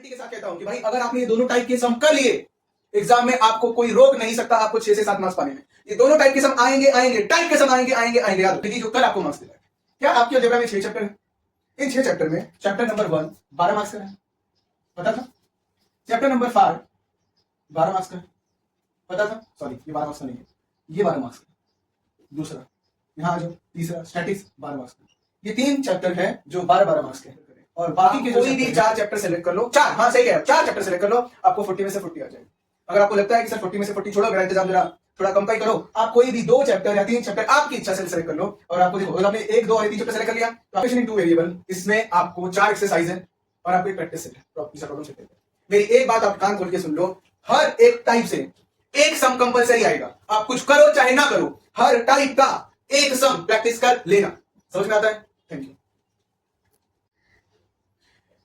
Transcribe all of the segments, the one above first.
Guarantee के साथ कहता हूं कि भाई अगर आपने ये दोनों टाइप के सम कर लिए, एग्जाम में आपको कोई रोक नहीं सकता आपको 6 से 7 मार्क्स पाने में। ये दोनों टाइप के सम आएंगे आएंगे, टाइप के सम आएंगे आएंगे आएंगे। याद रखिए जो कल आपको मार्क्स देगा। क्या आपके अलजेब्रा में 6 चैप्टर है? इन 6 चैप्टर में चैप्टर नंबर 1 12 मार्क्स का है, पता था? चैप्टर नंबर 5 12 मार्क्स का है, पता था? सॉरी, ये 12 मार्क्स का नहीं है, ये 12 मार्क्स का। दूसरा यहां आ जाओ, तीसरा स्टैटिक्स 12 मार्क्स का। ये 3 चैप्टर है जो 12-12 मार्क्स के हैं, और बाकी के कोई भी 4 चैप्टर सेलेक्ट कर लो। 4, हाँ सही है, 4 चैप्टर सेलेक्ट कर लो, आपको 40 में से 40 आ जाएगा। अगर आपको लगता है कि सर 40 में से 40 छोड़ो, मेरा इंतजाम जरा थोड़ा कम का ही करो, आप कोई भी 2 चैप्टर या 3 चैप्टर आपकी इच्छा से सेलेक्ट कर लो। और आपको देखो, अगर आपने 1, 2 और 3 चैप्टर सेलेक्ट कर लिया तो इक्वेशन इन 2 वेरिएबल, इसमें आपको 4 एक्सरसाइज है और आपको एक प्रैक्टिस सेट है, तो आप इसका प्रॉब्लम सेट करते हैं। मेरी एक बात आप कान खोल के सुन लो, हर एक टाइप से एक सम कंपलसरी आएगा, आप कुछ करो चाहे ना करो, हर टाइप का एक सम प्रैक्टिस कर लेना। समझ में आता है? Thank you.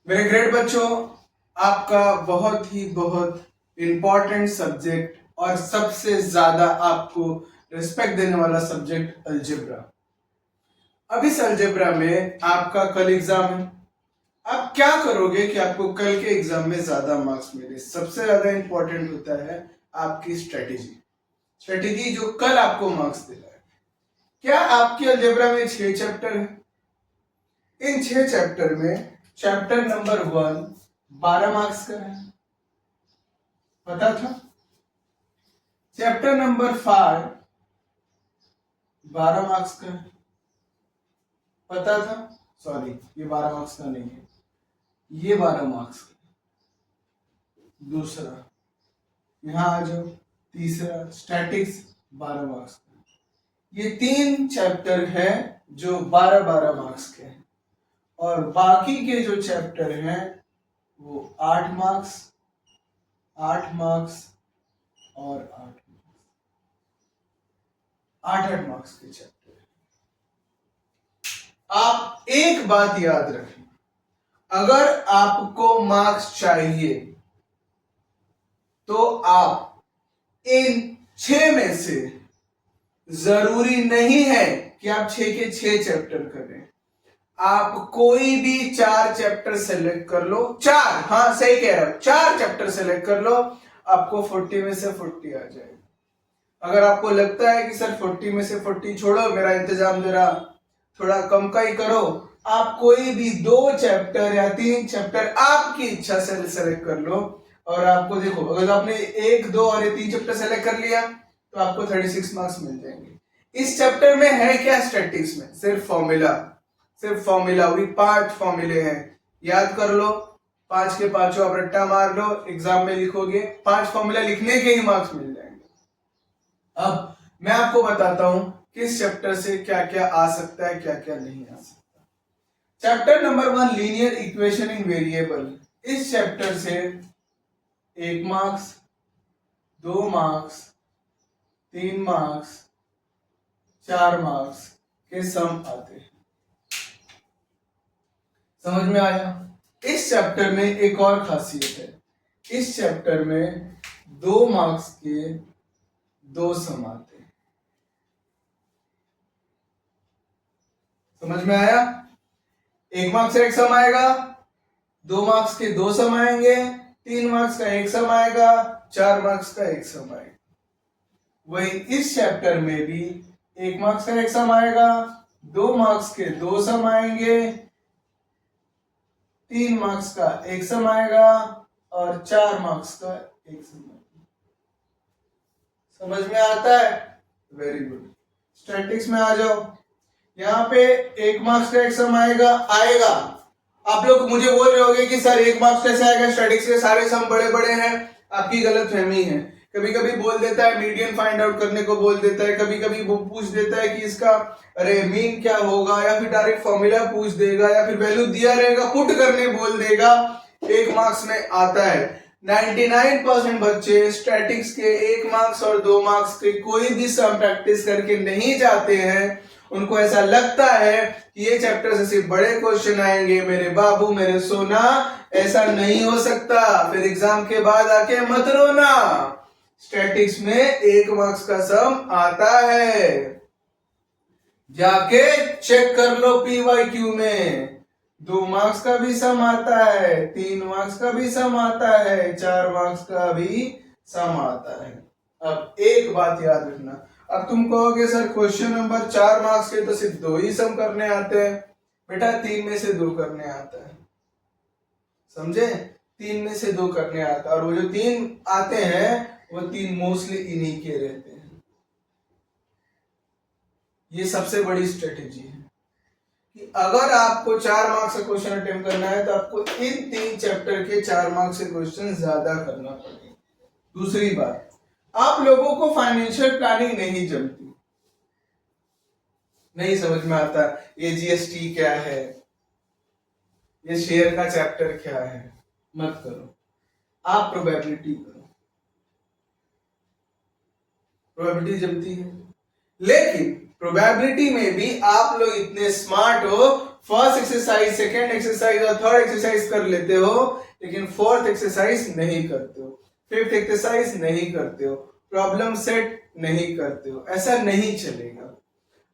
मेरे ग्रेट बच्चों, आपका बहुत इंपॉर्टेंट सब्जेक्ट और सबसे ज्यादा आपको रिस्पेक्ट देने वाला सब्जेक्ट अलजेब्रा। अब इस अलजेब्रा में आपका कल एग्जाम है। आप क्या करोगे कि आपको कल के एग्जाम में ज्यादा मार्क्स मिले? सबसे ज्यादा इंपॉर्टेंट होता है आपकी स्ट्रेटेजी जो कल आपको मार्क्स देगा। क्या आपकी अलजेब्रा में 6 चैप्टर है? इन 6 चैप्टर में चैप्टर नंबर 1 12 मार्क्स का है, पता था? चैप्टर नंबर 5 12 मार्क्स का है, पता था? सॉरी, ये 12 मार्क्स का नहीं है, ये 12 मार्क्स का। दूसरा यहां आ जाओ, तीसरा स्टैटिक्स 12 मार्क्स का। ये 3 चैप्टर है जो 12-12 मार्क्स के हैं, और बाकी के जो चैप्टर हैं वो 8 मार्क्स, 8 मार्क्स और 8 मार्क्स, 8-8 मार्क्स के चैप्टर हैं। आप एक बात याद रखें, अगर आपको मार्क्स चाहिए तो आप इन 6 में से जरूरी नहीं है कि आप 6 के 6 चैप्टर करें, आप कोई भी 4 चैप्टर सेलेक्ट कर लो। 4, हाँ सही कह रहा हूं, 4 चैप्टर सेलेक्ट कर लो, आपको 40 में से 40 आ जाएगा। अगर आपको लगता है कि सर 40 में से 40 छोड़ो, मेरा इंतजाम जरा थोड़ा कम का ही करो, आप कोई भी 2 चैप्टर या 3 चैप्टर आपकी इच्छा से सेलेक्ट कर लो। और आपको देखो, अगर आपने 1, 2 और 3 चैप्टर सेलेक्ट कर लिया तो आपको 36 मार्क्स मिल जाएंगे। इस चैप्टर में है क्या? स्टैटिस्टिक्स में सिर्फ फॉर्मूला, वही 5 फॉर्मूले हैं, याद कर लो। 5 के 5 आप रट्टा मार लो, एग्जाम में लिखोगे, 5 फॉर्मूला लिखने के ही मार्क्स मिल जाएंगे। अब मैं आपको बताता हूं किस चैप्टर से क्या क्या आ सकता है, क्या क्या नहीं आ सकता। Chapter number 1 linear equation in variable, इस चैप्टर से 1 मार्क्स, 2 मार्क्स, 3 मार्क्स, 4 मार्क्स के सम आते हैं। समझ में आया? इस चैप्टर में एक और खासियत है, इस चैप्टर में 2 मार्क्स के 2 सम आते हैं। समझ में आया? 1 मार्क्स का 1 सम आएगा, 2 मार्क्स के 2 सम आएंगे, 3 मार्क्स का 1 सम आएगा, 4 मार्क्स का 1 सम आएगा। वही इस चैप्टर में भी 1 मार्क्स का 1 सम आएगा, 2 मार्क्स के 2 सम आएंगे, 3 मार्क्स का 1 सम आएगा और 4 मार्क्स का 1 सम आएगा। समझ में आता है? Very good. स्टैटिस्टिक्स में आ जाओ, यहाँ पे 1 मार्क्स का 1 सम आएगा। आप लोग मुझे बोल रहे होंगे कि सर 1 मार्क्स कैसे आएगा, स्टैटिस्टिक्स के सारे सम बड़े बड़े हैं। आपकी गलतफहमी है। कभी कभी बोल देता है मीडियन फाइंड आउट करने को बोल देता है, कभी कभी वो पूछ देता है कि इसका अरे मीन क्या होगा, या फिर डायरेक्ट फॉर्मूला पूछ देगा, या फिर वैल्यू दिया रहेगा पुट करने बोल देगा। 1 मार्क्स में आता है। 99% बच्चे स्टैटिक्स के 1 मार्क्स और 2 मार्क्स के कोई भी सम प्रैक्टिस करके नहीं जाते हैं। उनको ऐसा लगता है कि ये चैप्टर से सिर्फ बड़े क्वेश्चन आएंगे। मेरे बाबू, मेरे सोना, ऐसा नहीं हो सकता। फिर एग्जाम के बाद आके मत रोना, स्टैटिक्स में 1 मार्क्स का सम आता है। जाके चेक कर लो PYQ में। 2 मार्क्स का भी सम आता है, 3 मार्क्स का भी सम आता है, 4 मार्क्स का भी सम आता है। अब एक बात याद रखना, अब तुम कहोगे सर क्वेश्चन नंबर 4 मार्क्स के तो सिर्फ 2 ही सम करने आते हैं। बेटा 3 में से 2 करने आता है, समझे? 3 में से 2 करने आता है, और वो जो 3 आते हैं वो 3 मोस्टली इन्हीं के रहते हैं। ये सबसे बड़ी स्ट्रेटेजी है कि अगर आपको 4 मार्क्स का क्वेश्चन अटेम्प्ट करना है तो आपको इन 3 चैप्टर के 4 मार्क्स के क्वेश्चन ज्यादा करना पड़ेगा। दूसरी बात, आप लोगों को फाइनेंशियल प्लानिंग नहीं जमती, नहीं समझ में आता ये जीएसटी क्या है, ये शेयर का चैप्टर क्या है, मत करो, आप प्रोबेबिलिटी करो। प्रोबेबिलिटी जमती है, लेकिन प्रोबेबिलिटी में भी आप लोग इतने स्मार्ट हो, फर्स्ट एक्सरसाइज, सेकेंड एक्सरसाइज और थर्ड एक्सरसाइज कर लेते हो, लेकिन फोर्थ एक्सरसाइज नहीं करते हो, फिफ्थ एक्सरसाइज नहीं करते हो, प्रॉब्लम सेट नहीं करते हो। ऐसा नहीं चलेगा,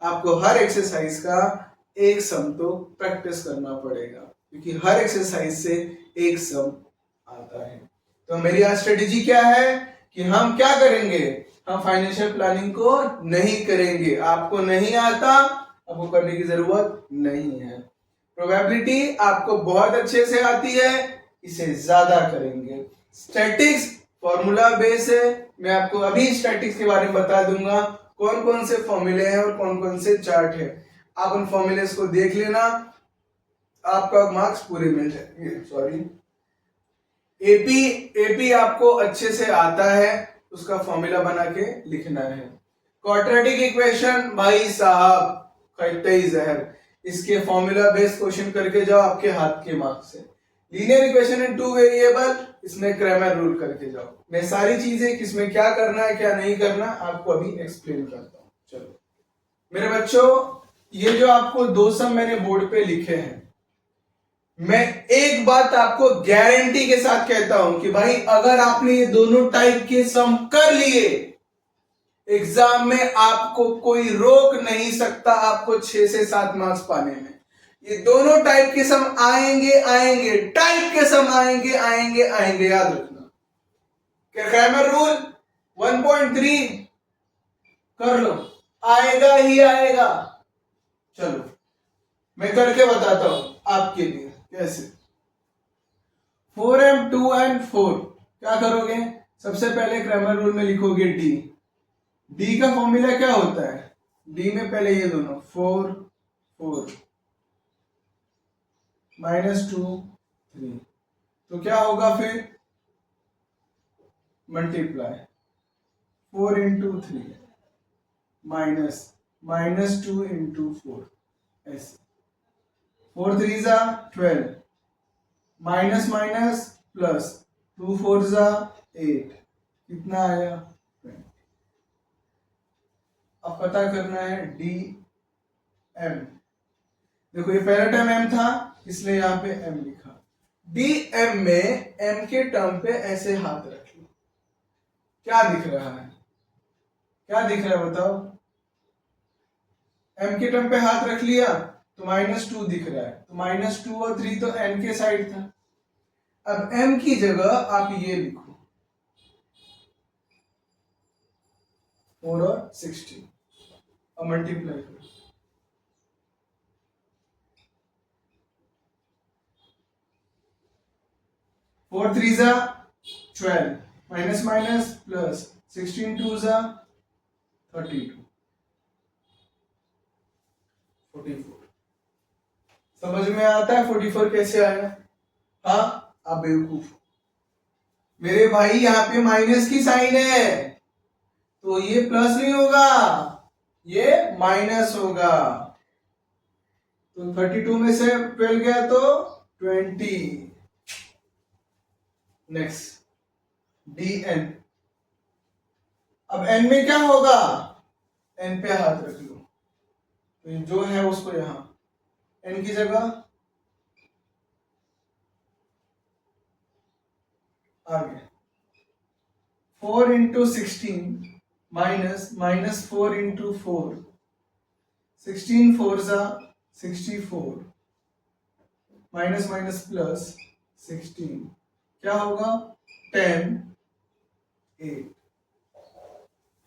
आपको हर एक्सरसाइज का एक सम तो प्रैक्टिस करना पड़ेगा, क्योंकि हर एक्सरसाइज से एक सम आता है। तो मेरी आज स्ट्रेटेजी क्या है कि हम क्या करेंगे, हम फाइनेंशियल प्लानिंग को नहीं करेंगे। आपको नहीं आता, आपको करने की जरूरत नहीं है। प्रोबेबिलिटी आपको बहुत अच्छे से आती है, इसे ज्यादा करेंगे। स्टैटिक्स फॉर्मूला बेस है, मैं आपको अभी स्टैटिक्स के बारे में बता दूंगा, कौन कौन से फॉर्मूले हैं और कौन कौन से चार्ट है। आप उन फॉर्मूलेस को देख लेना, आपका मार्क्स पूरे मिल जाएंगे। सॉरी, एपी आपको अच्छे से आता है, उसका फॉर्मूला बना के लिखना है। क्वाड्रेटिक इक्वेशन भाई साहब खट्टे जहर, इसके फॉर्मूला बेस्ड क्वेश्चन करके जाओ, आपके हाथ के मार्क्स से। लीनियर इक्वेशन इन 2 वेरिएबल, इसमें क्रैमर रूल करके जाओ। मैं सारी चीजें किसमें क्या करना है क्या नहीं करना आपको अभी एक्सप्लेन करता हूं। चलो मेरे बच्चों, ये जो आपको 2 सम मैंने बोर्ड पे लिखे हैं, मैं एक बात आपको गारंटी के साथ कहता हूं कि भाई अगर आपने ये दोनों टाइप के सम कर लिए, एग्जाम में आपको कोई रोक नहीं सकता आपको 6 से 7 मार्क्स पाने में। ये दोनों टाइप के सम आएंगे आएंगे, टाइप के सम आएंगे आएंगे आएंगे, याद रखना। क्या क्रैमर रूल 1.3 कर लो, आएगा ही आएगा। चलो मैं करके बताता हूं आपके लिए कैसे। 4m 2n 4 क्या करोगे, सबसे पहले क्रैमर रूल में लिखोगे डी। डी का फॉर्मूला क्या होता है, डी में पहले ये दोनों 4 4 -2 3, तो क्या होगा फिर मल्टीप्लाई 4 इंटू 3 माइनस 2 इंटू 4, ऐसे 4 3 जा 12, माइनस माइनस प्लस 2 4 जा 8, कितना आया 20। अब पता करना है डी एम। देखो ये पहला टर्म एम था, इसलिए यहां पे एम लिखा। डी एम में एम के टर्म पे ऐसे हाथ रख लो, क्या दिख रहा है, क्या दिख रहा है बताओ। एम के टर्म पे हाथ रख लिया तो -2 दिख रहा है, तो -2 और 3 तो एन के साइड था। अब एम की जगह आप ये लिखो 4 और 16 और मल्टीप्लाई करो। 4 3 जा 12, माइनस माइनस प्लस 16 2 जा 32, 44। समझ में आता है 44 कैसे आया? हाँ, आप बेवकूफ, मेरे भाई यहाँ पे माइनस की साइन है तो ये प्लस नहीं होगा, ये माइनस होगा। तो 32 में से 12 गया तो 20। Next D N. अब एन में क्या होगा, एन पे हाथ रख लो, तो जो है उसको यहां एन की जगह आगे 4 इंटू 16 माइनस 4 इंटू 4, 16 4 जा 64, माइनस माइनस प्लस 16, क्या होगा 10 8,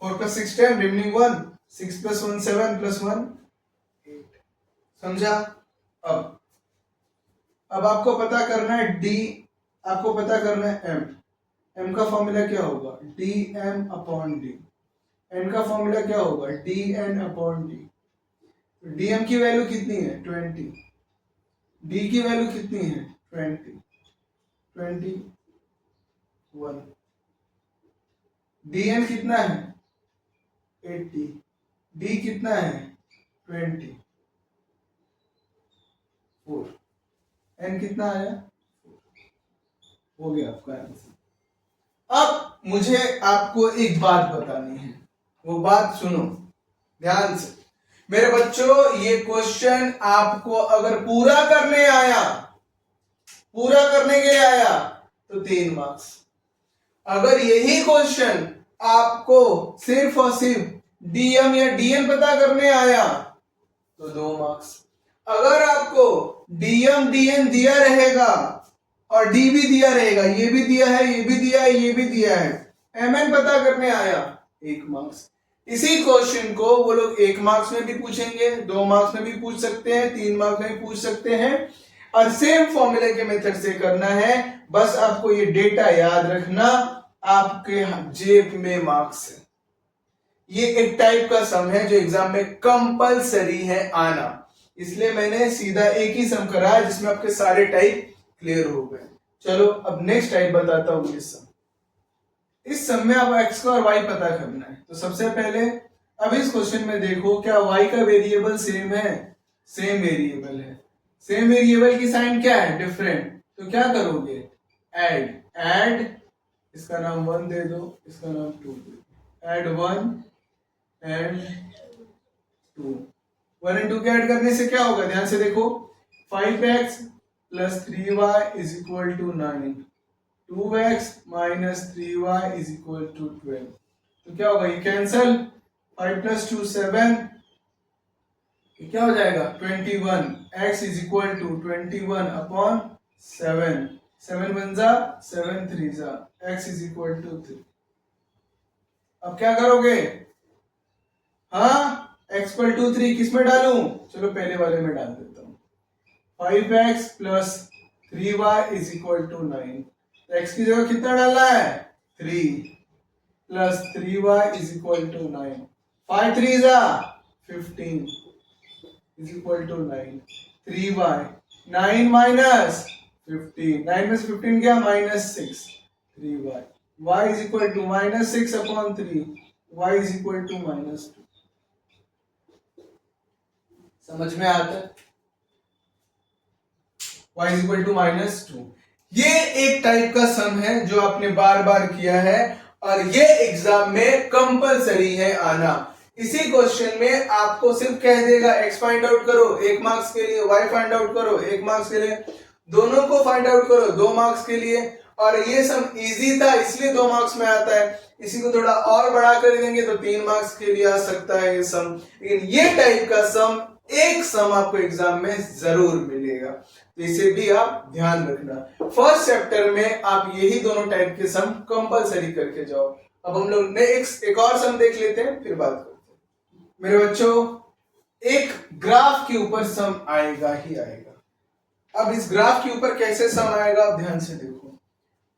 4 प्लस 6 10, रिमेनिंग 1, 6 प्लस 1 7 प्लस 1 8। समझा? अब आपको पता करना है डी, आपको पता करना है एम। एम का फॉर्मूला क्या होगा? D M upon D. N का फॉर्मूला क्या होगा? D N upon D. D M की वैल्यू कितनी है? 20। डी की वैल्यू कितनी है? 20 21। डी एन कितना है? 80। डी कितना है? 24। एन कितना आया? हो गया आपका आंसर। अब मुझे आपको एक बात बतानी है, वो बात सुनो ध्यान से मेरे बच्चों। ये क्वेश्चन आपको अगर पूरा करने आया, पूरा करने के लिए आया तो 3 मार्क्स। अगर यही क्वेश्चन आपको सिर्फ और सिर्फ डीएम या डीएन पता करने आया तो 2 मार्क्स। अगर आपको डीएम डीएन दिया रहेगा और डी भी दिया रहेगा, ये भी दिया है, ये भी दिया है, ये भी दिया है, एमएन पता करने आया 1 मार्क्स। इसी क्वेश्चन को वो लोग 1 मार्क्स में भी पूछेंगे, 2 मार्क्स में भी पूछ सकते हैं, 3 मार्क्स में भी पूछ सकते हैं, और सेम फॉर्मूले के मेथड से करना है। बस आपको ये डेटा याद रखना, आपके जेब में मार्क्स है। ये एक टाइप का सम है जो एग्जाम में कंपलसरी है आना, इसलिए मैंने सीधा एक ही सम कराया जिसमें आपके सारे टाइप क्लियर हो गए। चलो अब नेक्स्ट टाइप बताता हूं। इस सम में अब x का और y पता करना है। तो सबसे पहले अब इस क्वेश्चन में देखो, क्या y का वेरिएबल सेम है? सेम वेरिएबल है। सेम वेरिएबल की साइन क्या है? डिफरेंट। तो क्या करोगे? ऐड इसका नाम 1 दे दो, इसका नाम 2 दे दो। Add 1 and 2। 1 एंड 2 के ऐड करने से क्या होगा? ध्यान से देखो, 5x plus 3y is equal to 9, 2x minus 3y is equal to 12। तो क्या होगा? ये कैंसल, 5 प्लस 2 7, क्या हो जाएगा? 21। x is equal to 21 upon 7, 7 1 जा 7 3 जा, x इज इक्वल टू 3। अब क्या करोगे? हाँ, x इक्वल टू 3 किस में डालूं? चलो पहले वाले में डाल देता हूं। 5x plus 3y is equal to 9। x की जगह कितना डालना है? 3 plus 3y is equal to 9। 5 3 जा 15 is equal to 9। 3y 9 minus 15, 9 में से 15 क्या? Minus 6। 3y y is equal to minus 6 upon 3, y is equal to minus 2। समझ में आता है? y is equal to minus 2। ये एक टाइप का सम है जो आपने बार बार किया है और ये एग्जाम में कंपलसरी है आना। इसी क्वेश्चन में आपको सिर्फ कह देगा x फाइंड आउट करो 1 मार्क्स के लिए, y फाइंड आउट करो 1 मार्क्स के लिए, दोनों को फाइंड आउट करो 2 मार्क्स के लिए। और ये सम इजी था इसलिए 2 मार्क्स में आता है। इसी को थोड़ा और बड़ा कर देंगे तो 3 मार्क्स के लिए आ सकता है ये सम। लेकिन ये टाइप का सम, एक सम आपको एग्जाम में जरूर मिलेगा, तो इसे भी आप ध्यान रखना। फर्स्ट चैप्टर में आप यही दोनों टाइप के सम कंपलसरी करके जाओ। अब हम लोग एक और सम देख लेते हैं, फिर बात करते हैं। मेरे बच्चों, एक ग्राफ के ऊपर सम आएगा ही आएगा। अब इस ग्राफ के ऊपर कैसे सम आएगा आप ध्यान से देखो।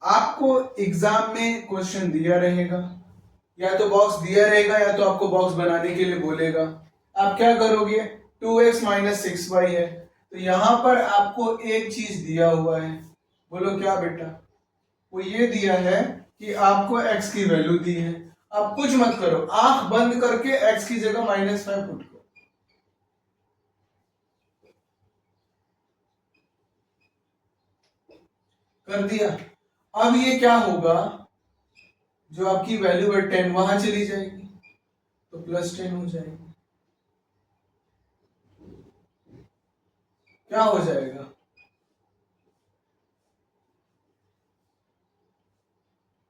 आपको एग्जाम में क्वेश्चन दिया रहेगा, या तो बॉक्स दिया रहेगा या तो आपको बॉक्स बनाने के लिए बोलेगा। आप क्या करोगे? 2x माइनस 6y है, तो यहां पर आपको एक चीज दिया हुआ है। बोलो क्या बेटा? वो ये दिया है कि आपको x की वैल्यू दी है। आप कुछ मत करो, आंख बंद करके x की जगह -5 पुट करो। कर दिया। अब ये क्या होगा? जो आपकी वैल्यू है 10 वहां चली जाएगी तो +10 हो जाएगी। क्या हो जाएगा?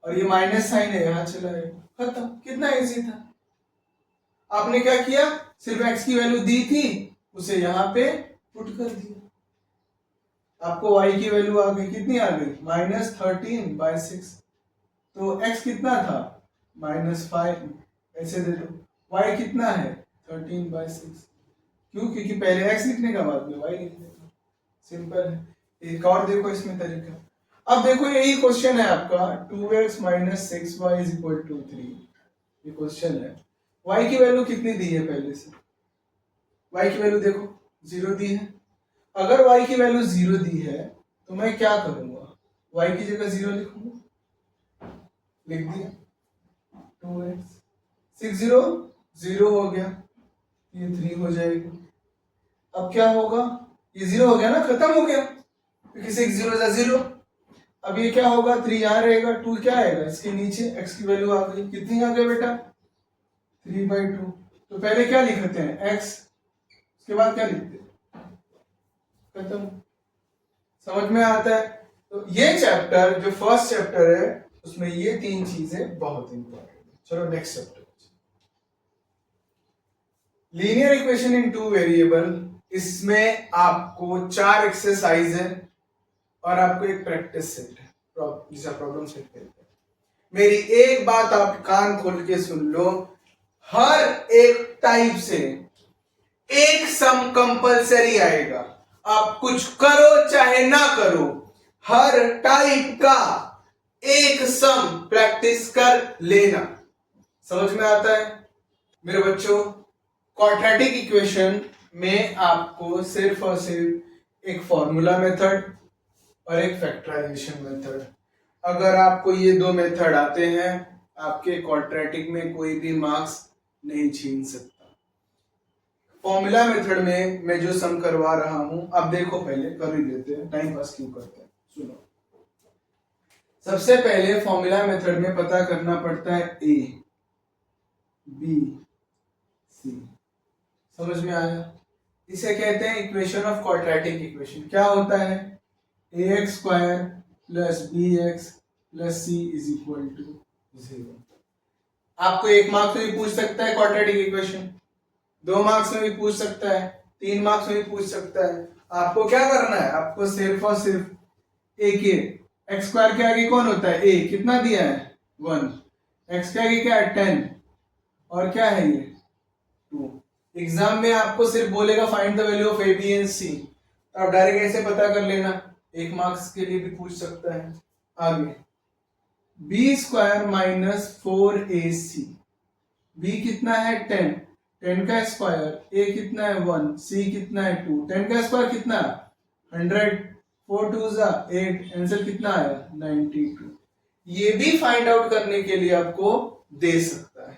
और ये माइनस साइन है, यहां चला जाएगा, खत्म। कितना इजी था। आपने क्या किया? सिर्फ x की वैल्यू दी थी, उसे यहां पे पुट कर दिया। आपको y की वैल्यू आ गई, कितनी आ गई, -13/6। तो x कितना था, -5, ऐसे दे दो। y कितना है, 13/6। क्यों, क्योंकि पहले x लिखने का बाद में y लिखने का, सिंपल है। एक और देखो इसमें तरीका। अब देखो यही क्वेश्चन है आपका, 2x - 6y = 3। ये क्वेश्चन है, y की वैल्यू कितनी दी है, पहले से y की वैल्यू देखो 0 दी है। अगर y की वैल्यू 0 दी है तो मैं क्या करूंगा, y की जगह 0 लिखूंगा, लिख दिया 2x, 6 0 0 हो गया, ये 3 हो जाएगी। अब क्या होगा, ये 0 हो गया ना, खत्म हो गया, क्योंकि 6 0 0। अब ये क्या होगा, 3 यहाँ रहेगा, 2 क्या आएगा इसके नीचे, x की वैल्यू आ गई, कितनी आ गई बेटा, 3/2। तो पहले क्या लिखते हैं, x, उसके बाद क्या लिखते हैं, खत्म। समझ में आता है। तो ये चैप्टर जो फर्स्ट चैप्टर है उसमें ये 3 चीजें बहुत इंपॉर्टेंट है। चलो next chapter, linear equation in 2 variable. इसमें आपको 4 एक्सरसाइज है और आपको एक प्रैक्टिस सेट है, जिसे प्रॉब्लम सेट कहते हैं। मेरी एक बात आप कान खोल के सुन लो, हर एक टाइप से एक सम कंपलसरी आएगा, आप कुछ करो चाहे ना करो, हर टाइप का एक सम प्रैक्टिस कर लेना। समझ में आता है मेरे बच्चों। क्वाड्रेटिक इक्वेशन में आपको सिर्फ और सिर्फ एक फॉर्मूला मेथड और एक फैक्टराइजेशन मेथड, अगर आपको ये 2 मेथड आते हैं, आपके क्वाड्रेटिक में कोई भी मार्क्स नहीं छीन सकता। फॉर्मूला मेथड में मैं जो सम करवा रहा हूं, अब देखो पहले कर ही लेते हैं, टाइम पास क्यों करते हैं, सुनो। सबसे पहले फॉर्मूला मेथड में पता करना पड़ता है a b c। समझ में आया, इसे कहते हैं इक्वेशन ऑफ क्वाड्रेटिक इक्वेशन। क्या होता है, ax² + bx + c = 0। आपको 1 मार्क्स में भी पूछ सकता है क्वाड्रेटिक इक्वेशन, 2 मार्क्स में भी पूछ सकता है, 3 मार्क्स में भी पूछ सकता है। आपको क्या करना है, आपको सिर्फ और सिर्फ a के x² के आगे कौन होता है, a, कितना दिया है 1, x के आगे क्या है 10, और क्या है ये 2। एग्जाम में आपको सिर्फ बोलेगा find the value of a b and c, तो आप डायरेक्ट ऐसे पता कर लेना, 1 मार्क्स के लिए भी पूछ सकता है। आगे b² - 4ac, b कितना है 10, 10 का स्क्वायर, a कितना है 1, c कितना है 2, 10 का स्क्वायर कितना 100, 4 2 8, आंसर कितना आया 92। ये भी फाइंड आउट करने के लिए आपको दे सकता है।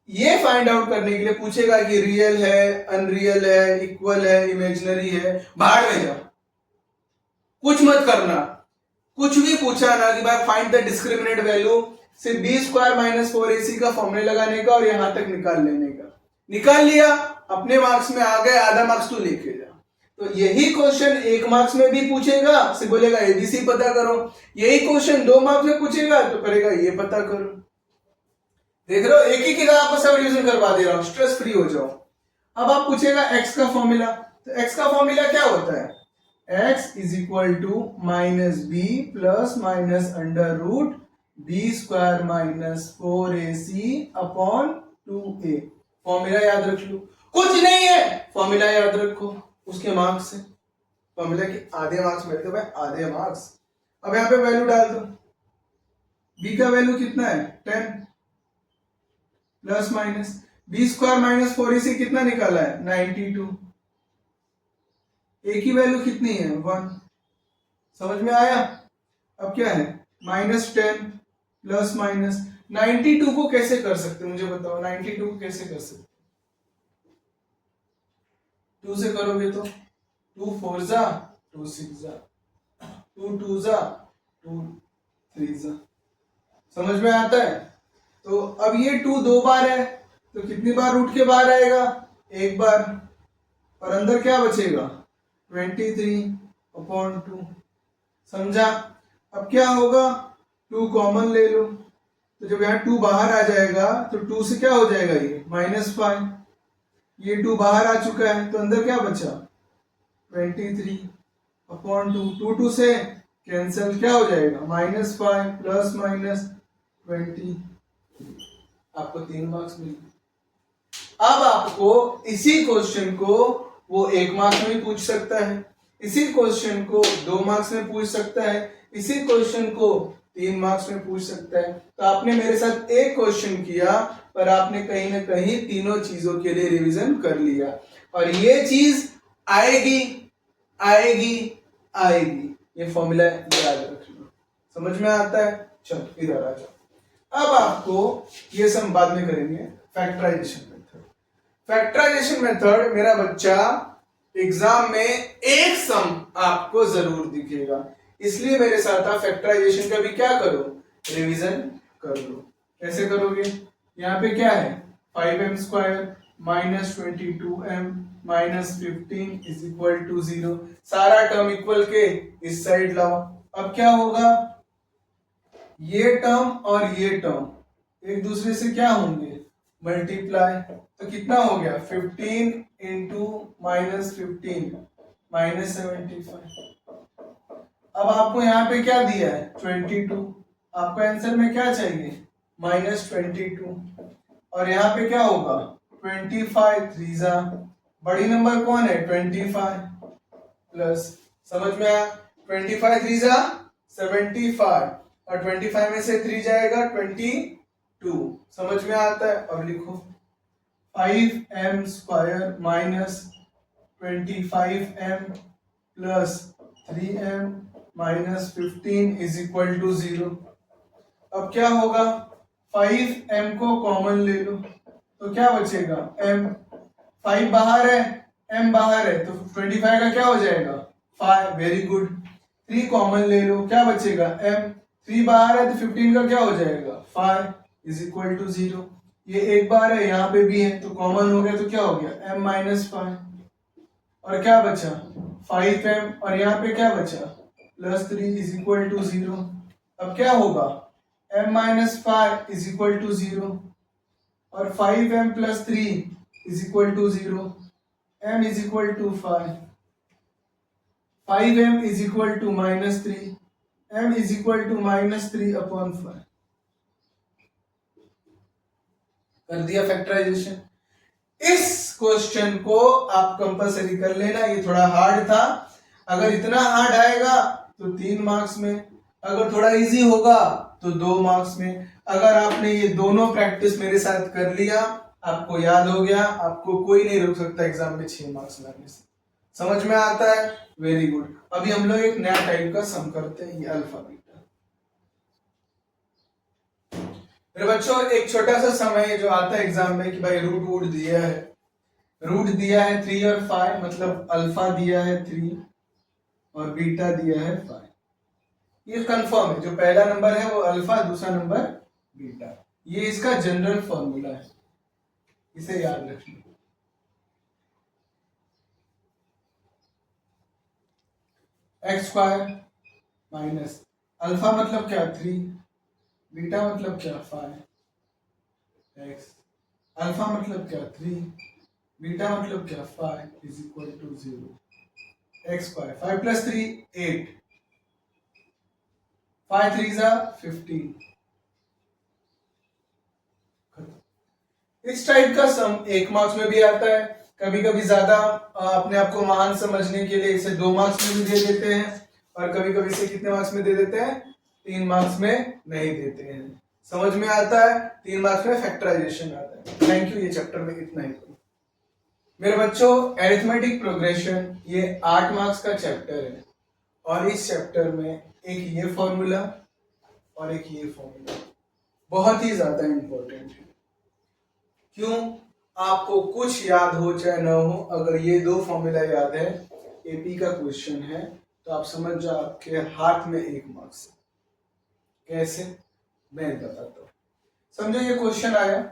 ये फाइंड आउट करने के लिए पूछेगा कि रियल है, अनरियल है, इक्वल है, इमेजिनरी है, बाहर में जा, कुछ मत करना। कुछ भी पूछा ना कि भाई फाइंड द डिस्क्रिमिनेंट वैल्यू, सिर्फ b² - 4ac का फॉर्मूले लगाने का और यहां तक निकाल लेने का। निकाल लिया, अपने मार्क्स में आ गए, आधा मार्क्स तू लेके जा। तो यही क्वेश्चन 1 मार्क्स में भी पूछेगा, सिर्फ बोलेगा एबीसी पता करो। यही क्वेश्चन 2 मार्क्स में पूछेगा तो करेगा ये पता करो। देख रहे हो, एक ही किताब आपको सब रिवीजन करवा दे रहा हूं, स्ट्रेस फ्री हो जाओ। अब आप पूछेगा x का फॉर्मूला, तो x का फॉर्मूला क्या होता है, x = -b ± √b² - 4ac/2a। Formula याद रख लो, कुछ नहीं है, फॉर्मूला याद रखो, उसके मार्क्स है। फॉर्मूला के आधे मार्क्स मिलते भाई, आधे मार्क्स। अब यहां पे वैल्यू डाल दो, b का वैल्यू कितना है 10 प्लस माइनस, b² - 4ac कितना निकाला है 92, a की वैल्यू कितनी है 1। समझ में आया। अब क्या है -10 प्लस माइनस, 92 को कैसे कर सकते मुझे बताओ, 92 को कैसे कर सकते, 2 से करोगे तो 2 4 2 6 2 2 2 3 समझ में आता है। तो अब ये 2 2 बार है, तो कितनी बार रूट के बाहर आएगा, 1 बार, और अंदर क्या बचेगा 23/2। समझा। अब क्या होगा, 2 कॉमन ले लो, तो जब यहाँ 2 बाहर आ जाएगा तो 2 से क्या हो जाएगा ये -5, ये 2 बाहर आ चुका है, तो अंदर क्या बचा 23 अपॉन 2, 2 से कैंसिल, क्या हो जाएगा -5 प्लस माइनस 20, आपको 3 मार्क्स मिल गए। अब आपको इसी क्वेश्चन को वो 1 मार्क्स में भी पूछ सकता है, इसी क्वेश्चन को 2 मार्क्स में पूछ सकता है, इसी क्वेश्चन को 3 मार्क्स में पूछ सकता है। तो आपने मेरे साथ एक क्वेश्चन किया पर आपने कहीं ना कहीं तीनों चीजों के लिए रिवीजन कर लिया, और ये चीज आएगी आएगी आएगी, ये फॉर्मूला याद रख लो। समझ में आता है? चलो इधर आ जाओ। अब आपको ये सब बाद में करेंगे। फैक्टराइजेशन मेथड, फैक्टराइजेशन मेथड मेरा बच्चा एग्जाम में एक सम आपको जरूर दिखेगा, इसलिए मेरे साथ आप फैक्टराइजेशन का भी क्या करो, रिवीजन कर लो। कैसे करोगे? यहाँ पे क्या है 5m² minus 22m minus 15 is equal to 0, सारा टर्म इक्वल के इस साइड लाओ। अब क्या होगा, ये टर्म और ये टर्म एक दूसरे से क्या होंगे, मल्टीप्लाई। तो कितना हो गया 15 इंटू माइनस 15 माइनस 75। अब आपको यहाँ पे क्या दिया है 22, आपको आंसर में क्या चाहिए -22, और यहाँ पे क्या होगा 25 3 बड़ी नंबर कौन है 25 प्लस, समझ में आया 25 3 75, और 25 में से 3 जाएगा 22, समझ में आता है। अब लिखो 5m² minus 25m plus 3m minus 15 is equal to 0। अब क्या होगा 5m को कॉमन ले लो तो क्या बचेगा m, 5 बाहर है m बाहर है, तो 25 का क्या हो जाएगा 5, वेरी गुड। 3 कॉमन ले लो, क्या बचेगा m, 3 बाहर है तो 15 का क्या हो जाएगा 5 इज इक्वल टू 0। ये एक बार है, यहाँ पे भी है तो कॉमन हो गया, तो क्या हो गया m माइनस 5, और क्या बचा 5m, और यहाँ पे क्या बचा +3 इज इक्वल टू 0। अब क्या होगा m minus 5 is equal to 0, और 5m plus 3 is equal to 0, m is equal to 5, 5m is equal to -3, m is equal to -3 upon 5। कर दिया फैक्टराइजेशन। इस क्वेश्चन को आप कंपलसरी कर लेना, ये थोड़ा हार्ड था, अगर इतना हार्ड आएगा तो 3 मार्क्स में, अगर थोड़ा इजी होगा तो 2 मार्क्स में। अगर आपने ये दोनों प्रैक्टिस मेरे साथ कर लिया, आपको याद हो गया, आपको कोई नहीं रोक सकता एग्जाम में 6 मार्क्स लाने से। समझ में आता है? Very good. अभी हम लोग एक नया टाइप का सम करते हैं, ये अल्फा बीटा। मेरे बच्चों एक छोटा सा सम है जो आता है एग्जाम में कि भाई रूट दिया है, रूट दिया है 3 और 5, मतलब अल्फा दिया है 3 और बीटा दिया है 5। ये कंफर्म है, जो पहला नंबर है वो अल्फा, दूसरा नंबर बीटा। ये इसका जनरल फॉर्मूला है, इसे याद रखिए। x² माइनस अल्फा मतलब क्या 3, बीटा मतलब क्या 5, x अल्फा मतलब क्या 3, बीटा मतलब क्या 5 is equal to 0। x², 5 plus 3 8, 5 3 15। इस टाइप का सम 1 मार्क्स में भी आता है, कभी कभी ज्यादा अपने आप को महान समझने के लिए इसे 2 मार्क्स में भी दे देते हैं, और कभी कभी इसे कितने मार्क्स में दे देते हैं 3 मार्क्स में नहीं देते हैं। समझ में आता है? 3 मार्क्स में फैक्टराइजेशन आता है। थैंक यू, ये चैप्टर में इतना ही। मेरे बच्चों अरिथमेटिक प्रोग्रेशन ये 8 मार्क्स का चैप्टर है, और इस चैप्टर में एक ये फॉर्मूला और एक ये फॉर्मूला बहुत ही ज्यादा इंपॉर्टेंट है। क्यों? आपको कुछ याद हो चाहे ना हो, अगर ये 2 फॉर्मूला याद है, एपी का क्वेश्चन है, तो आप समझ जाओ आपके हाथ में 1 मार्क्स। कैसे? मैं बताता हूँ। समझो ये क्वेश्चन आया,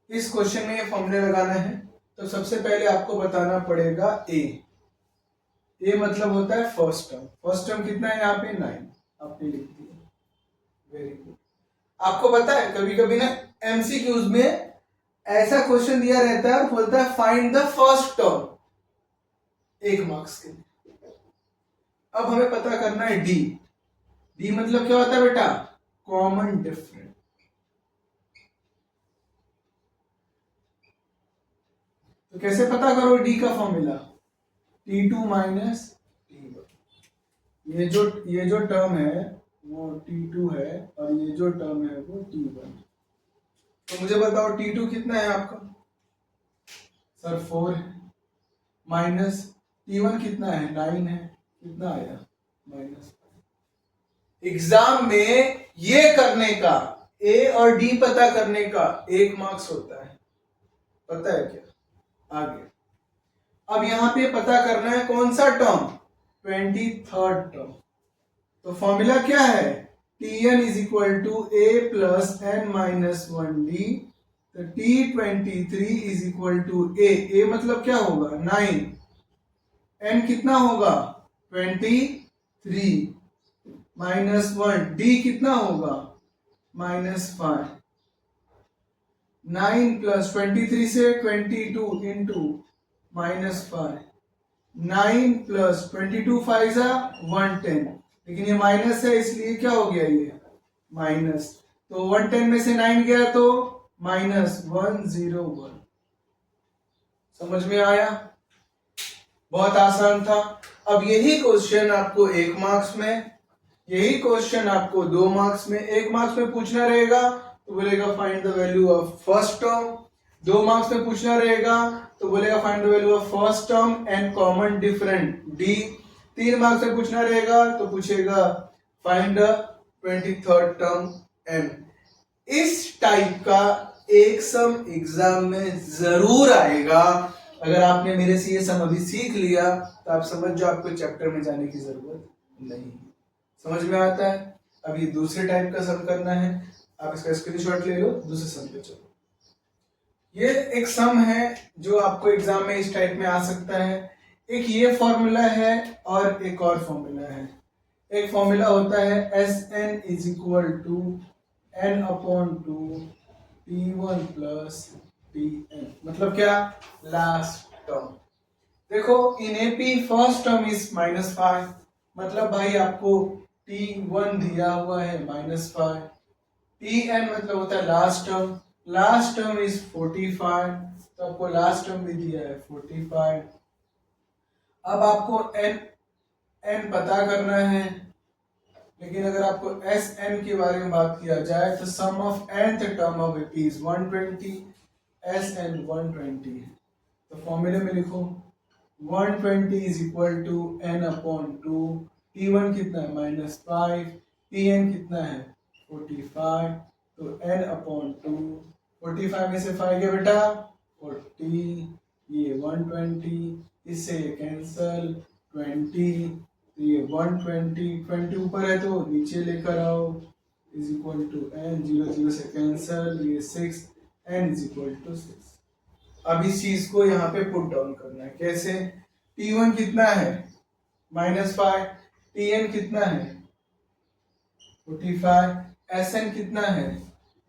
इस क्वेश्चन में ये फॉर्मूले लगाना है, तो सबसे पहले आपको बताना पड़ेगा ए मतलब होता है फर्स्ट टर्म। फर्स्ट टर्म कितना है यहाँ पे 9, आपने लिख दिया, वेरी गुड। आपको पता है कभी कभी ना एमसीक्यूज में ऐसा क्वेश्चन दिया रहता है, बोलता है find the first term, 1 marks के लिए। अब हमें पता करना है डी। डी मतलब क्या होता है बेटा? Common different. तो कैसे पता करो डी का फॉर्मूला? T2 minus T1। ये जो टर्म है वो T2 है और ये जो टर्म है वो T1। तो मुझे बताओ T2 कितना है आपका? सर 4 है। माइनस T1 कितना है? 9 है। कितना आया? माइनस। एग्जाम में ये करने का, ए और डी पता करने का 1 मार्क्स होता है, पता है क्या? आगे अब यहां पे पता करना है कौन सा टर्म? 23rd term. तो फॉर्मूला क्या है? Tn is equal to A plus N minus 1d। तो T23 इज इक्वल टू ए मतलब क्या होगा? 9। n कितना होगा? 23 माइनस 1। d कितना होगा? -5। 9 प्लस 23 से 22 इंटू -5। 9 प्लस 22 5 110। लेकिन ये माइनस है इसलिए क्या हो गया? ये माइनस। तो 110 में से 9 गया तो -101। समझ में आया? बहुत आसान था। अब यही क्वेश्चन आपको 1 मार्क्स में, यही क्वेश्चन आपको 2 मार्क्स में, 1 मार्क्स में पूछना रहेगा तो बोलेगा find the value of first term. 2 marks में पूछना रहेगा तो बोलेगा find the value of first term and common different D. 3 marks में पूछना रहेगा तो पूछेगा find the 23rd term N. इस टाइप का एक सम एग्जाम में जरूर आएगा। अगर आपने मेरे से ये सम अभी सीख लिया तो आप समझ जाओ आपको चैप्टर में जाने की जरूरत नहीं। समझ में आता है? अब ये दूसरे टाइप का सम करना है, आप इसका स्क्रीनशॉट ले लो, दूसरे सम पे चलो। ये एक सम है जो आपको एग्जाम में इस टाइप में आ सकता है। एक ये फॉर्मूला है और एक और फॉर्मूला है। एक फॉर्मूला होता है Sn is equal to n upon 2 T1 plus Tn। मतलब क्या? Last term. देखो in AP first term is -5, मतलब भाई आपको T1 दिया हुआ है -5। Tn मतलब होता है last term. Last term is 45, तो आपको लास्ट टर्म भी दिया है 45। अब आपको n पता करना है, लेकिन अगर आपको Sn के बारे में बात किया जाए तो sum of nth term of AP is 120। Sn 120 है, तो फॉर्मूले में लिखो 120 is equal to n upon 2। T1 कितना है? -5। Tn कितना है? 45। तो n अपॉन 2। 45 में से 5 गया बेटा 40। ये 120, इससे कैंसल 20। तो ये 120, 20 ऊपर है तो नीचे लेकर आओ इज इक्वल टू n। 0 0 से कैंसल, ये 6, n इज इक्वल टू 6। अब इस चीज को यहाँ पे पुट डाउन करना है। कैसे? T1 कितना है? -5। Tn कितना है? 45। Sn कितना है?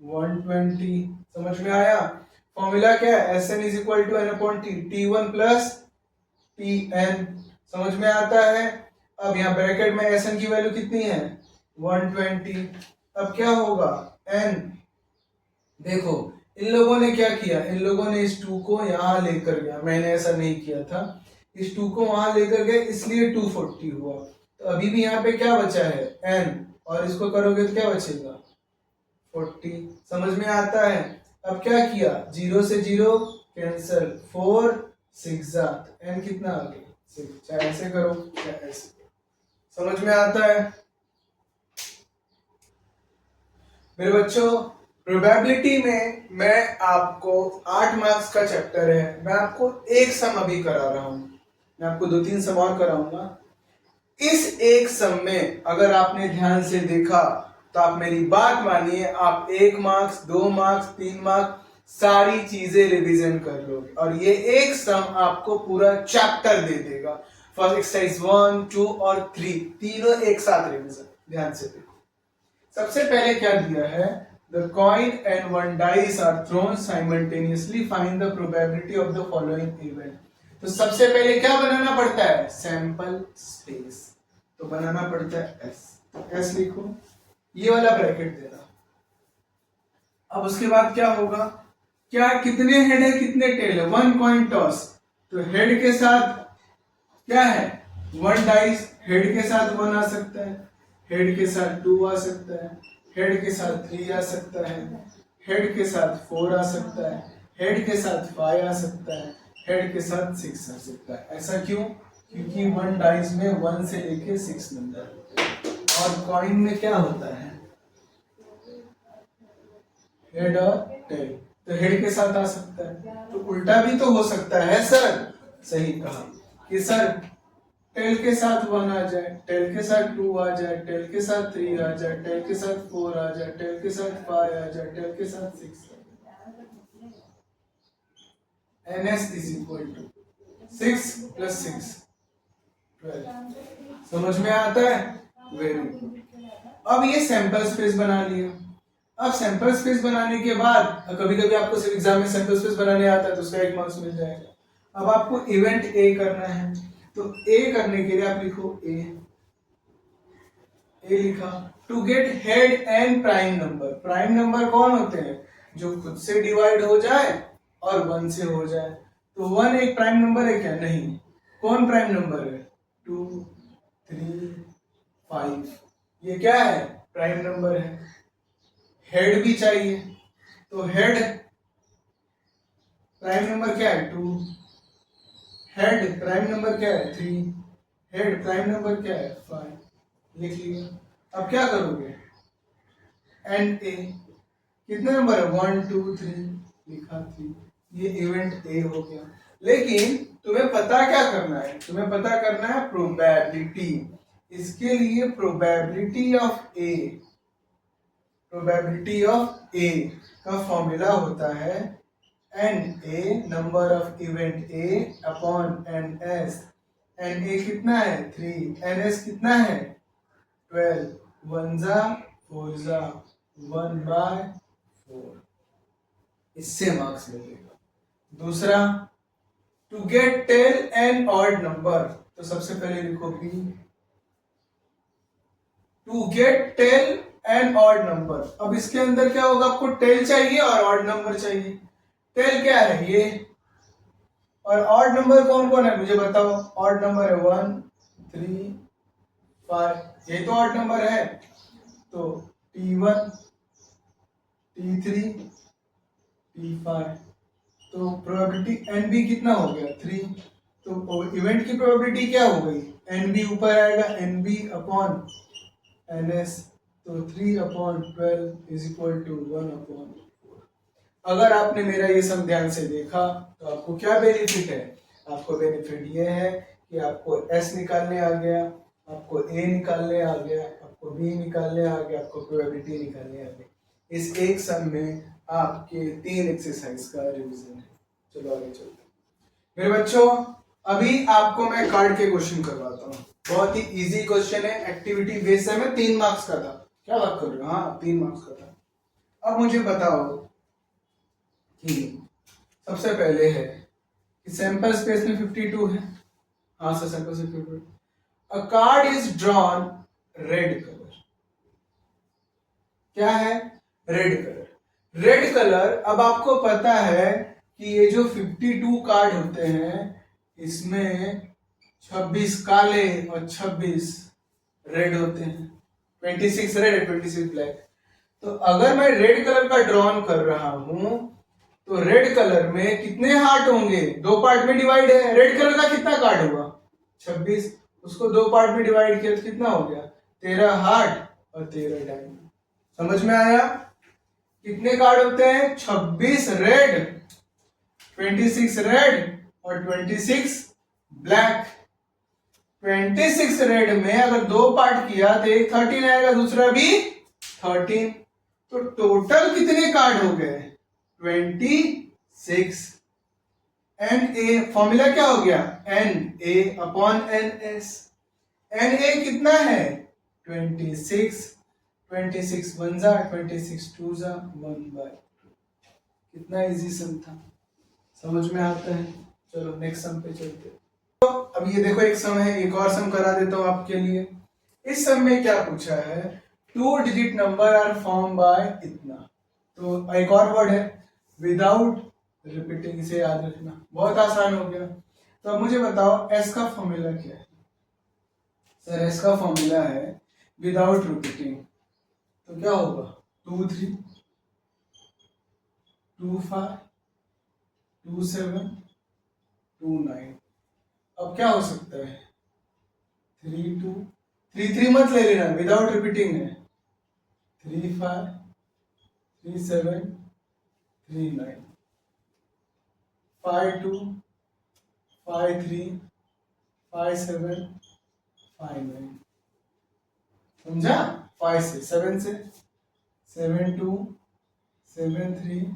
120। समझ में आया? फॉर्मूला क्या है? Sn is equal to n upon t, T1 plus Tn। समझ में आता है? अब यहाँ ब्रैकेट में Sn की वैल्यू कितनी है? 120। अब क्या होगा? n, देखो इन लोगों ने क्या किया, इन लोगों ने इस 2 को यहाँ लेकर गया, मैंने ऐसा नहीं किया था, इस 2 को वहां लेकर गए इसलिए 240 हुआ। तो अभी भी यहाँ पे क्या बचा है? n, और इसको करोगे तो क्या बचेगा? 40। समझ में आता है? अब क्या किया? 0 से 0 कैंसल, 4 6 n कितना आ गया? 6। चाहे ऐसे करो चाहे ऐसे। समझ में आता है मेरे बच्चों? प्रोबेबिलिटी में मैं आपको 8 मार्क्स का चैप्टर है, मैं आपको एक सम अभी करा रहा हूं, मैं आपको 2-3 सम और कराऊंगा। इस एक सम में अगर आपने ध्यान से देखा तो आप मेरी बात मानिए, आप 1 मार्क्स 2 मार्क्स 3 मार्क्स सारी चीजें रिवीजन कर लोगे और ये एक सम आपको पूरा चैप्टर दे देगा। फर्स्ट एक्सरसाइज 1, 2 और 3 तीनों एक साथ रिवीजन। ध्यान से देखो, सबसे पहले क्या दिया है? The coin and one dice are thrown simultaneously. Find the probability of the following event. तो सबसे पहले क्या बनाना पड़ता है? Sample space. तो बनाना पड़ता है एस, तो एस लिखो, ये वाला ब्रैकेट देना। अब उसके बाद क्या होगा, क्या कितने हेड है कितने टेल है, 1 कॉइन टॉस, तो हेड के साथ क्या है 1 डाइस, हेड के साथ 1 आ सकता है, हेड के साथ 2 आ सकता है, हेड के साथ 3 आ सकता है, हेड के साथ 4 आ सकता है, हेड के साथ 5 आ सकता है, हेड के साथ 6 आ सकता है। ऐसा क्यों, क्योंकि 1 डाइस में 1 से लेके 6 नंबर होते हैं, और कॉइन में क्या होता है हेड और टेल, तो हेड के साथ आ सकता है। तो उल्टा भी तो हो सकता है सर, सही कहा कि सर टेल के साथ 1 आ जाए, टेल के साथ 2 आ जाए, टेल के साथ 3 आ जाए, टेल के साथ 4 आ जाए, टेल के साथ 5 आ जाए, टेल के साथ 6 आ जाए। ns is equal to 6 plus 6 12। समझ में आता है, वेरी गुड। अब ये सैंपल स्पेस बना लिया। अब सैंपल स्पेस बनाने के बाद कभी कभी आपको सिर्फ एग्जाम में सैंपल स्पेस बनाने आता है तो उसका 1 मार्क्स मिल जाएगा। अब आपको इवेंट ए करना है, तो ए करने के लिए आप लिखो ए लिखा। To get head and prime number, prime number कौन होते हैं, जो खुद से डिवाइड हो जाए और 1 से हो जाए। तो 1 एक प्राइम नंबर है क्या, नहीं। कौन प्राइम नंबर है, 2 3 5, ये क्या है प्राइम नंबर है। हेड भी चाहिए, तो हेड प्राइम नंबर क्या है 2, हेड प्राइम नंबर क्या है 3, हेड प्राइम नंबर क्या है 5, लिख लिया। अब क्या करोगे, एंड ए कितने नंबर है 1 2 3, लिखा 3, ये इवेंट ए हो गया। लेकिन तुम्हें पता क्या करना है, तुम्हें पता करना है प्रोबेबिलिटी। इसके लिए probability of A, probability of A का फॉर्मूला होता है N A number of event A upon N S. N A कितना है 3, एन एस कितना है 12, 1 जा 4 जा 1/4, इससे मार्क्स मिलेगा। दूसरा, to get tail an odd number, तो सबसे पहले लिखो B, to get tail an odd number. अब इसके अंदर क्या होगा, आपको टेल चाहिए और ऑड नंबर चाहिए। टेल क्या है ये, और ऑड नंबर कौन कौन है मुझे बताओ। ऑड नंबर है 1 3 5, ये तो ऑड नंबर है, तो T1 T3 T5, तो प्रोबेबिलिटी एन बी कितना हो गया 3, तो इवेंट की प्रोबेबिलिटी क्या हो गई, एन बी ऊपर आएगा, N B upon N S, तो 3/12 इज इक्वल टू 1/4। अगर आपने मेरा ये सब ध्यान से देखा तो आपको क्या बेनिफिट है, आपको बेनिफिट ये है कि आपको एस निकालने आ गया, आपको ए निकालने आ गया, आपको बी निकालने आ गया, आपको प्रोबेबिलिटी निकालने आ गई। इस एक सम में आपके 3 एक्सरसाइज का रिवीजन है। चलो आगे चलते हैं मेरे बच्चों। अभी आपको मैं कार्ड के क्वेश्चन करवाता हूँ, बहुत ही इजी क्वेश्चन है, एक्टिविटी बेस्ड है, मैं 3 मार्क्स का था, क्या बात कर रहे हो, हाँ 3 मार्क्स का था। अब मुझे बताओ कि सबसे पहले है कि सैंपल स्पेस में 52 है, हाँ sir sample space 52। A card is drawn red colour, क्या है रेड कलर। रेड कलर, अब आपको पता है कि ये जो 52 कार्ड होते हैं इसमें 26 काले और 26 रेड होते हैं, 26 रेड 26 ब्लैक। तो अगर मैं रेड कलर का ड्रॉन कर रहा हूं तो रेड कलर में कितने हार्ट होंगे, 2 पार्ट में डिवाइड है, रेड कलर का कितना कार्ड हुआ 26, उसको 2 पार्ट में डिवाइड किया तो कितना हो गया 13 हार्ट और 13 डायमंड। समझ में आया, कितने कार्ड होते हैं 26 रेड 26 रेड और 26 ब्लैक। 26 रेड में अगर 2 पार्ट किया तो एक 13 आएगा, दूसरा भी 13, तो टोटल कितने कार्ड हो गए 26। एन ए फॉर्मूला क्या हो गया, N A upon N S. N A कितना है 26, 26 1 जा 26 2 जा 1/2। कितना इजी सम था, समझ में आता है। चलो नेक्स्ट सम पे चलते हैं। तो अब ये देखो एक सम है, एक और सम करा देता हूं आपके लिए। इस सब में क्या पूछा है, 2 digit number are form by इतना। तो एक और वर्ड है विदाउट रिपीटिंग, इसे याद रखना, बहुत आसान हो गया। तो अब मुझे बताओ एस का फॉर्मूला क्या है। सर एस का फॉर्मूला है विदाउट रिपीटिंग, तो क्या होगा 2 3 2 5 2 7 2 9। अब क्या हो सकता है 3 2 3 3 मत ले लेना, विदाउट रिपीटिंग है। 3 5 3 7 3 9 5 2 5 3 5 7 5 9। समझा? 5 से 7 से 7 2 7 3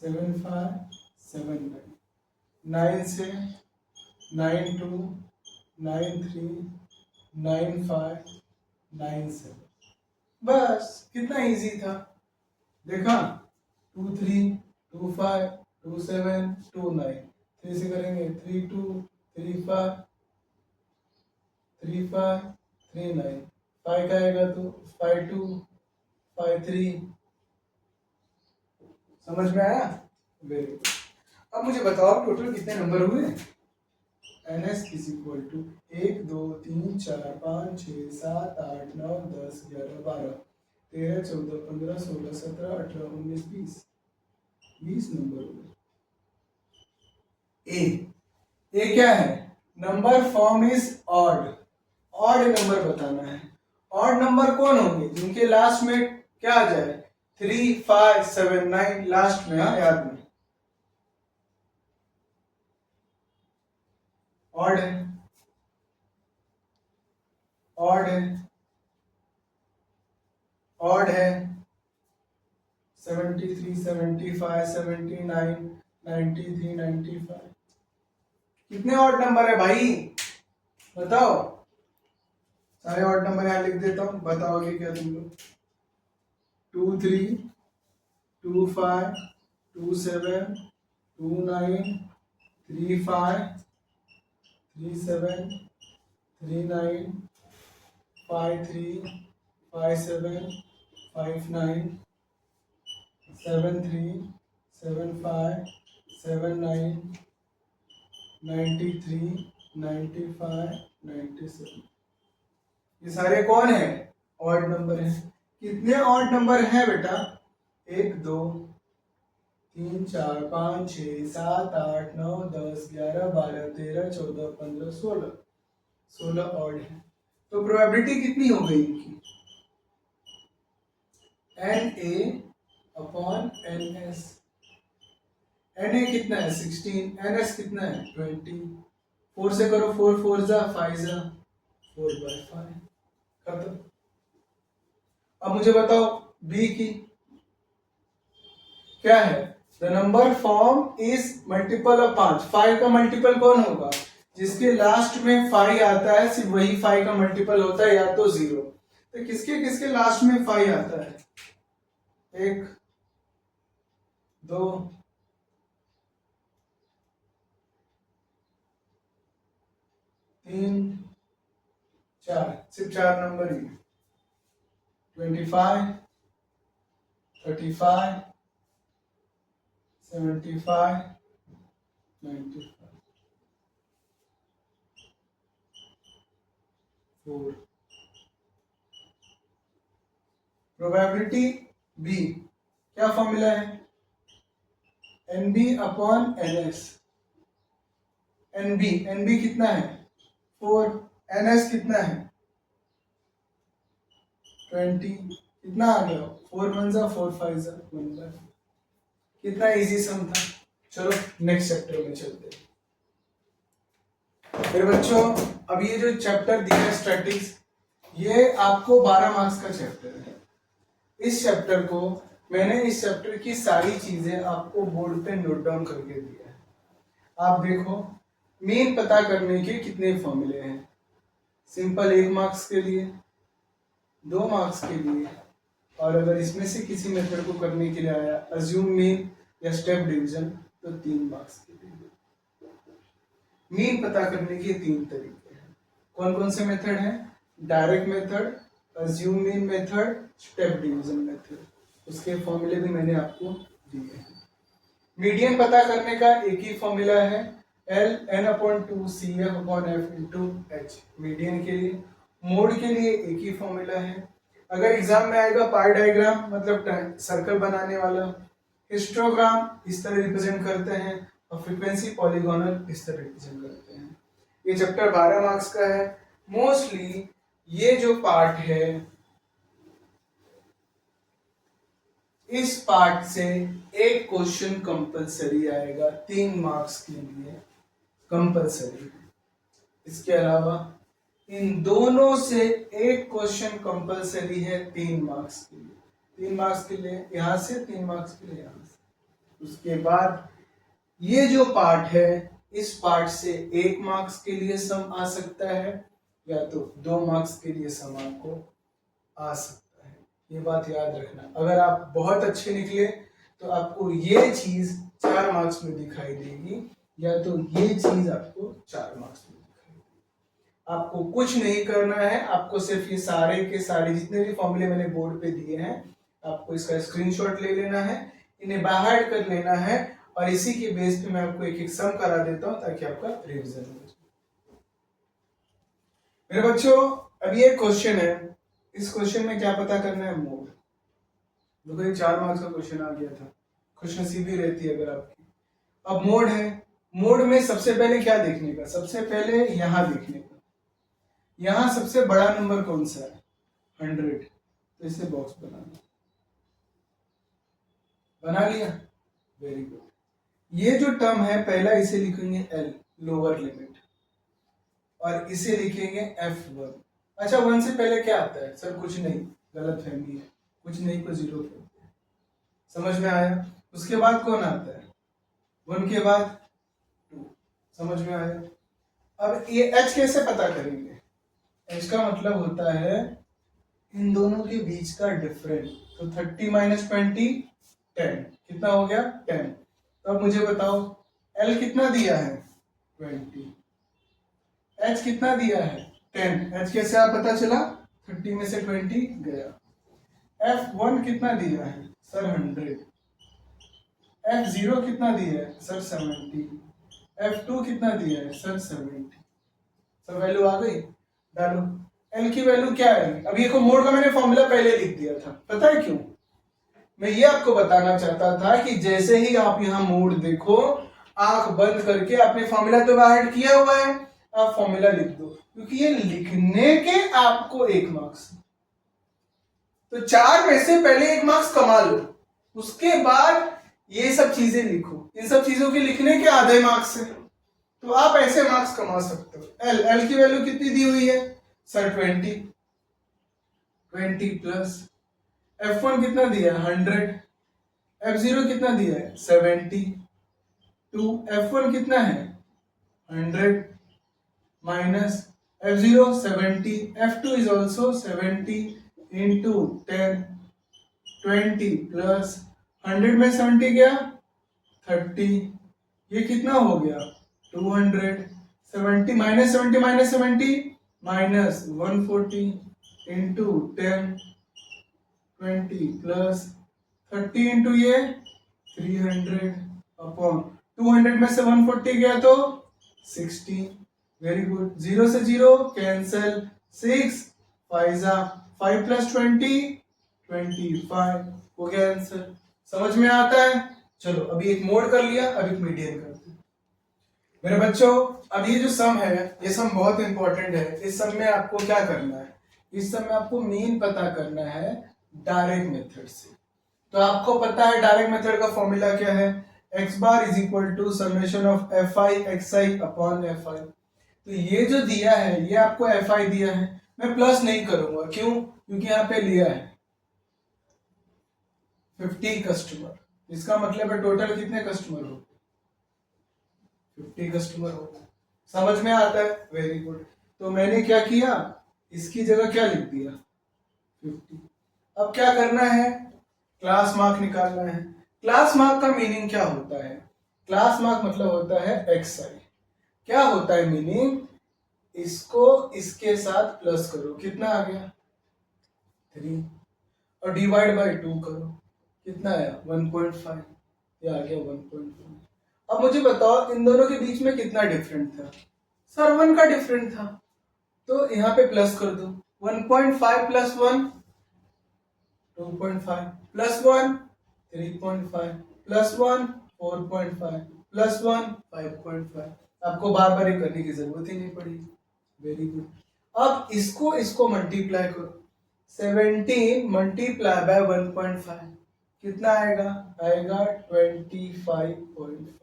7 5 7 9 9 से 9 2 9 3 9 5 9 7। बस कितना इजी था, देखा 2 3 2 5 2 7 2 9। 3 से करेंगे 3 2 3 5 3 5 3 9। 5 का आएगा तो 5 2 5 3। समझ में आया? Very good. अब मुझे बताओ टोटल कितने नंबर हुए। N S is equal to 1 2 3 4 5 6 7 8 9 10 11 12 13 14 15 16 17 18 19 20 20 number हुए। ए क्या है, number form is odd, odd number बताना है। ऑड नंबर कौन होंगे, जिनके लास्ट में क्या आ जाए 3 5 7 9 लास्ट में, हाँ याद में। ऑड है, ऑड है, ऑड है 73 75 79 93 95। कितने ऑड नंबर है भाई बताओ, सारे ऑड नंबर यहाँ लिख देता हूँ, बताओगे क्या तुम लोग। 2 3 2 5 2 7 2 9 3 5 3 7 3 9 5 3 5 7 5 9 7 3 7 5 7 9 93 95 97। ये सारे कौन है, ऑड नंबर है। कितने ऑड नंबर है बेटा, 1 2 3 4 5 6 7 8 9 10 11 12 13 14 15 16 16 ऑड है। तो प्रोबेबिलिटी कितनी हो गई इनकी, N A upon N S. N A कितना है 16, एन एस कितना है 20। 4 से करो 4 4 जा 5 जा 4/5 खत्म। अब मुझे बताओ बी की क्या है, the number form is multiple of 5। 5 का मल्टीपल कौन होगा, जिसके लास्ट में 5 आता है सिर्फ वही 5 का मल्टीपल होता है, या तो 0। तो किसके किसके लास्ट में 5 आता है, 1 2 3 4, सिर्फ 4 नंबर ही, 25 35 75 95 4। प्रोबेबिलिटी बी क्या फॉर्मूला है, N B upon N S. N B कितना है 4, एन एस कितना है 20। कितना आ गया 4 1 जा 4 5 जा 1/5। कितना इजी सम था। चलो नेक्स्ट चैप्टर में चलते हैं। फिर बच्चों अब ये जो चैप्टर दिया है स्टैटिक्स, ये आपको 12 मार्क्स का चैप्टर है। इस चैप्टर को मैंने इस चैप्टर की सारी चीजें आपको बोर्ड पे नोट डाउन करके दिया है। आप देखो मीन पता करने के कितने फॉर्मूले हैं, सिंपल 1 मार्क्स के लिए, 2 मार्क्स के लिए, और अगर इसमें से किसी मेथड को करने के लिए आया अज्यूम मीन या स्टेप डिवीजन तो 3 मार्क्स के लिए। मीन पता करने के 3 तरीके हैं। कौन कौन से मेथड हैं, direct method, assume mean method, step division method, उसके फॉर्मूले भी मैंने आपको दिए हैं। मीडियन पता करने का एक ही फॉर्मूला है, L N upon two C F upon F into H, median के लिए। मोड के लिए एक ही फॉर्मूला है। अगर एग्जाम में आएगा पाई डायग्राम मतलब सर्कल बनाने वाला, हिस्टोग्राम इस तरह रिप्रेजेंट करते हैं, और फ्रीक्वेंसी पॉलीगोनल इस तरह रिप्रेजेंट करते हैं। ये चैप्टर 12 मार्क्स का है। मोस्टली ये जो पार्ट है, इस पार्ट से एक क्वेश्चन कंपलसरी आएगा 3 मार्क्स के लिए, कंपलसरी। इसके अलावा इन दोनों से एक क्वेश्चन कंपलसरी है 3 मार्क्स के लिए, 3 मार्क्स के लिए यहां से, 3 मार्क्स के लिए यहां से। उसके बाद ये जो पार्ट है, इस पार्ट से 1 मार्क्स के लिए सम आ सकता है, या तो 2 मार्क्स के लिए सम आपको आ सकता है। ये बात याद रखना। अगर आप बहुत अच्छे निकले तो आपको ये चीज 4 मार्क्स में दिखाई देगी, या तो ये चीज आपको 4 मार्क्स में दिखाई देगी। आपको कुछ नहीं करना है, आपको सिर्फ ये सारे के सारे जितने भी फॉर्मूले मैंने बोर्ड पे दिए हैं, आपको इसका स्क्रीनशॉट ले लेना है, इन्हें बाहर कर लेना है, और इसी के बेस पे मैं आपको एक एक सम करा देता हूं ताकि आपका रिवीजन हो जाए। मेरे बच्चों, अब ये क्वेश्चन है, इस क्वेश्चन में क्या पता करना है? मोड। देखो ये 4 मार्क्स का क्वेश्चन आ गया था, खुशनसीबी रहती है अगर आपकी। अब मोड है, मोड में सबसे पहले क्या देखने का? सबसे पहले यहां देखने का, यहां सबसे बड़ा नंबर कौन सा है? 100, तो इसे बॉक्स बना लिया, वेरी गुड। ये जो टर्म है पहला इसे लिखेंगे एल, लोअर लिमिट, और इसे लिखेंगे F1। अच्छा, 1 से पहले क्या आता है? सर कुछ नहीं, गलत फहमी है, कुछ नहीं को 0 कहते हैं, समझ में आया? उसके बाद कौन आता है? 1 के बाद 2, समझ में आया? अब ये H कैसे पता करेंगे? H का मतलब होता है इन दोनों के बीच का डिफरेंस। तो 30 माइनस 20 10, कितना हो गया? 10। तो अब मुझे बताओ L कितना दिया है? 20। H कितना दिया है? 10। H कैसे आप पता चला? 30 में से 20 गया। F1 कितना दिया है? सर 100। F0 कितना दिया है? सर 70। F2 कितना दिया है? सर 70। सर वैल्यू आ गई, डालो। L की वैल्यू क्या है? अब ये को मोड का मैंने फॉर्मूला पहले लिख दिया था, पता है क्यों? मैं ये आपको बताना चाहता था कि जैसे ही आप यहाँ मोड देखो, आंख बंद करके आपने फॉर्मूला तो बाहर किया हुआ है, आप फॉर्मूला लिख दो, क्योंकि ये लिखने के आपको 1 मार्क्स। तो 4 में से पहले 1 मार्क्स कमा लो, उसके बाद ये सब चीजें लिखो। इन सब चीजों के लिखने के आधे मार्क्स है, तो आप ऐसे मार्क्स कमा सकते हो। एल की वैल्यू कितनी दी हुई है? सर 20 प्लस F1 कितना दिया है? 100। F0 कितना दिया है? 70। तो F1 कितना है? 100 minus F0 70, F2 is also 70 into 10, 20 plus 100 में 70 गया 30, ये कितना हो गया? 200। 70 minus 70 minus 70 minus 140 into 10, 20 plus 30 into ये 300 अपॉन 200 में से 140 गया तो 60। Very good. 0 से 0 कैंसल, 6 5 प्लस 20 25 हो गया आंसर। समझ में आता है? चलो अभी एक मोड कर लिया, अब एक मीडियन करते हैं। मेरे बच्चों, अब ये जो सम है, ये सम बहुत इंपॉर्टेंट है। इस सम में आपको क्या करना है? इस सम में आपको मीन पता करना है डायरेक्ट मेथड से। तो आपको पता है डायरेक्ट मेथड का फॉर्मूला क्या है? x bar is equal to summation of fi xi upon fi। तो ये जो दिया है, ये आपको fi दिया है, मैं प्लस नहीं करूंगा, क्यों? क्योंकि यहाँ पे लिया है 50 कस्टमर, इसका मतलब है टोटल कितने कस्टमर हो? 50 कस्टमर हो। समझ में आता है? Very good. तो मैंने क्या किया, इसकी जगह क्या लिख दिया? 50। अब क्या करना है? क्लास मार्क निकालना है। क्लास मार्क का मीनिंग क्या होता है? क्लास मार्क मतलब होता है xi। क्या होता है मीनिंग? इसको इसके साथ प्लस करो, कितना आ गया 3, और डिवाइड बाय 2 करो, कितना आया 1.5, ये आ गया 1.5। अब मुझे बताओ इन दोनों के बीच में कितना डिफरेंट था? सर 1 का डिफरेंट था, तो यहाँ पे प्लस कर दो, 1.5 प्लस 1 2.5 प्लस 1 3.5 प्लस 1 4.5 प्लस 1 5.5। आपको बार बार ये करने की जरूरत ही नहीं पड़ी। Very good. अब इसको मल्टीप्लाई करो, 17 मल्टीप्लाई बाय 1.5 कितना आएगा? आएगा 25.5।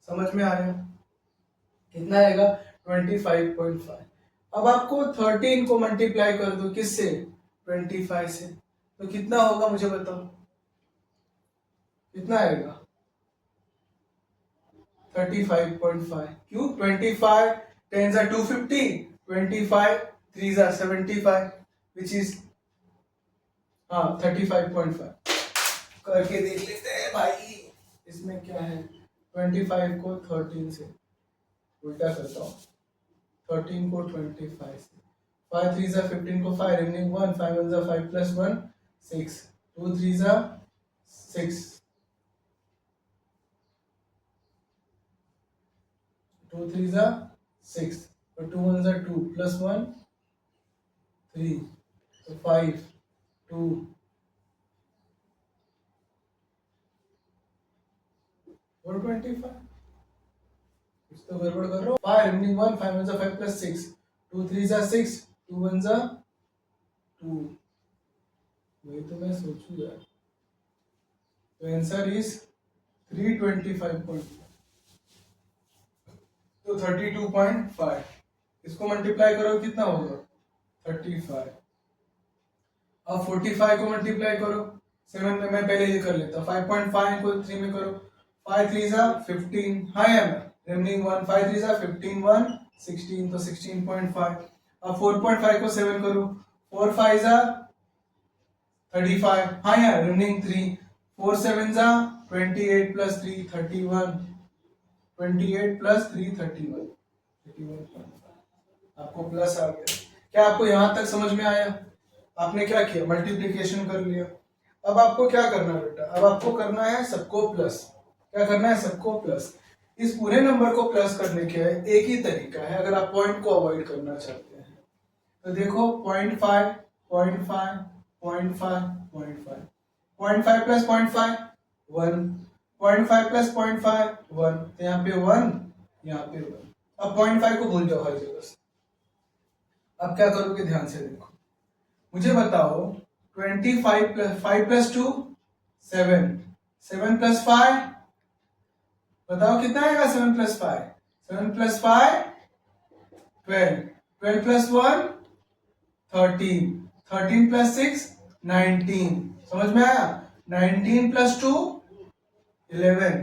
समझ में आ रहा है? कितना आएगा? 25.5। अब आपको 13 को मल्टीप्लाई कर दो, किससे? 25 से, तो कितना होगा मुझे बताओ, कितना आएगा? 35.5। क्यों? 25 10s are 250, 25 3s are 75, which is 35.5। करके देख लेते हैं भाई, इसमें क्या है? 25 को 13 से उल्टा करता हूँ, 13 को 25 से, 5 3s are 15 को 5, remaining 1, 5 1s are 5 plus 1 6, 2 3s are 6, 2 3s are 6, और 2 1s are 2 plus 1 3, so 5 2 425। कुछ तो गड़बड़ कर रहा हूँ। 5 remaining 1, 5 1s are 5 plus 6, 2 3s are 6, 2 1s are 2। वही तो मैं सोचूं यार। तो आंसर इज 325.5, तो 32.5। इसको मल्टीप्लाई करो, कितना होगा? 35। अब 45 को मल्टीप्लाई करो 7 में, मैं पहले ये कर लेता हूँ, 5.5 को 3 में करो, 5 3 जा 15, हाँ यार, रिमेनिंग 1, 5 3 जा 15 1 16, तो 16.5। अब 4.5 को 7 करो, 4 5 जा 35, हाँ यार, रिमेनिंग 3, 4 7 जा 28 प्लस 3 31, 28 प्लस 3 31, 31.5। आपको प्लस आ गया। क्या आपको यहां तक समझ में आया? आपने क्या किया? मल्टीप्लिकेशन कर लिया। अब आपको क्या करना है बेटा? अब आपको करना है सबको प्लस। क्या करना है? सबको प्लस। इस पूरे नंबर को प्लस करने के एक ही तरीका है, अगर आप पॉइंट को अवॉइड करना चाहते हैं तो देखो 0.5 0.5 0.5 0.5, 0.5 प्लस 0.5 1, 0.5 प्लस 0.5 1, तो यहाँ पे 1, यहाँ पे 1। अब 0.5 को भूल जाओ हर जगह से। अब क्या करोगे? ध्यान से देखो, मुझे बताओ 25 प्लस 5 प्लस 2 7, 7 प्लस 5, बताओ कितना आएगा? 7 प्लस 5, 7 प्लस 5 12, 12 प्लस 1 13, 13 प्लस 6 19। समझ में आया? 19 प्लस 2 11।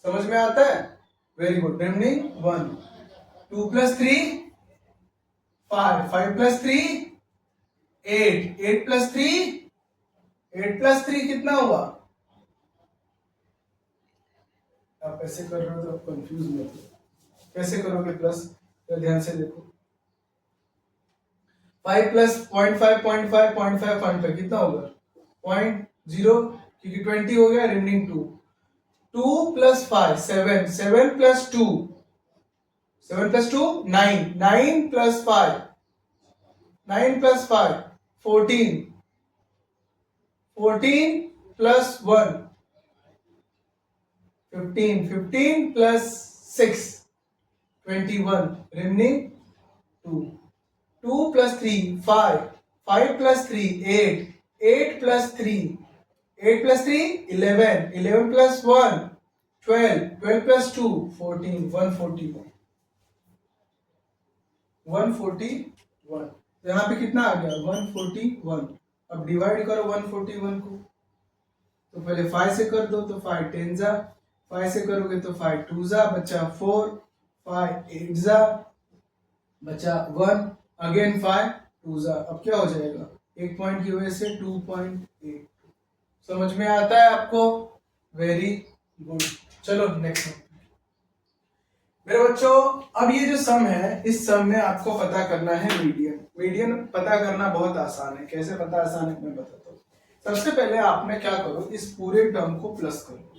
समझ में आता है? Very good. Remaining 1, 2 plus 3 5, 5 plus 3 8, 8 plus 3 8 plus 3 कितना हुआ? आप ऐसे कर रहे हो तो आप कंफ्यूज मत हो, कैसे करोगे प्लस? तो ध्यान से देखो, 5 प्लस 0.5 0.5 0.5 0.5 कितना होगा? 0.0, क्योंकि 20 हो गया, remaining 2, 2 plus 5 7, 7 plus 2 7 plus 2 9, 9 plus 5 9 plus 5 14, 14 plus 1 15, 15 plus 6 21, remaining 2, 2 plus 3 5, 5 plus 3 8, 8 plus 3 8 plus 3 11, 11 plus 1 12, 12 plus 2 14, 141, 141। तो यहाँ पे कितना आ गया? 141। अब डिवाइड करो 141 को, तो पहले 5 से कर दो, तो 5 10 जा, 5 से करोगे तो 5 2 जा, बचा 4, 5 8 जा, बचा 1, अगेन 5 2 जा। अब क्या हो जाएगा? एक पॉइंट की वजह से 2.8। समझ में आता है आपको? Very good. चलो नेक्स्ट। मेरे बच्चों, अब ये जो सम है, इस सम में आपको पता करना है मीडियन। मीडियन पता करना बहुत आसान है। कैसे पता आसान है मैं बताता हूँ। सबसे पहले आपने क्या करो, इस पूरे टर्म को प्लस करो।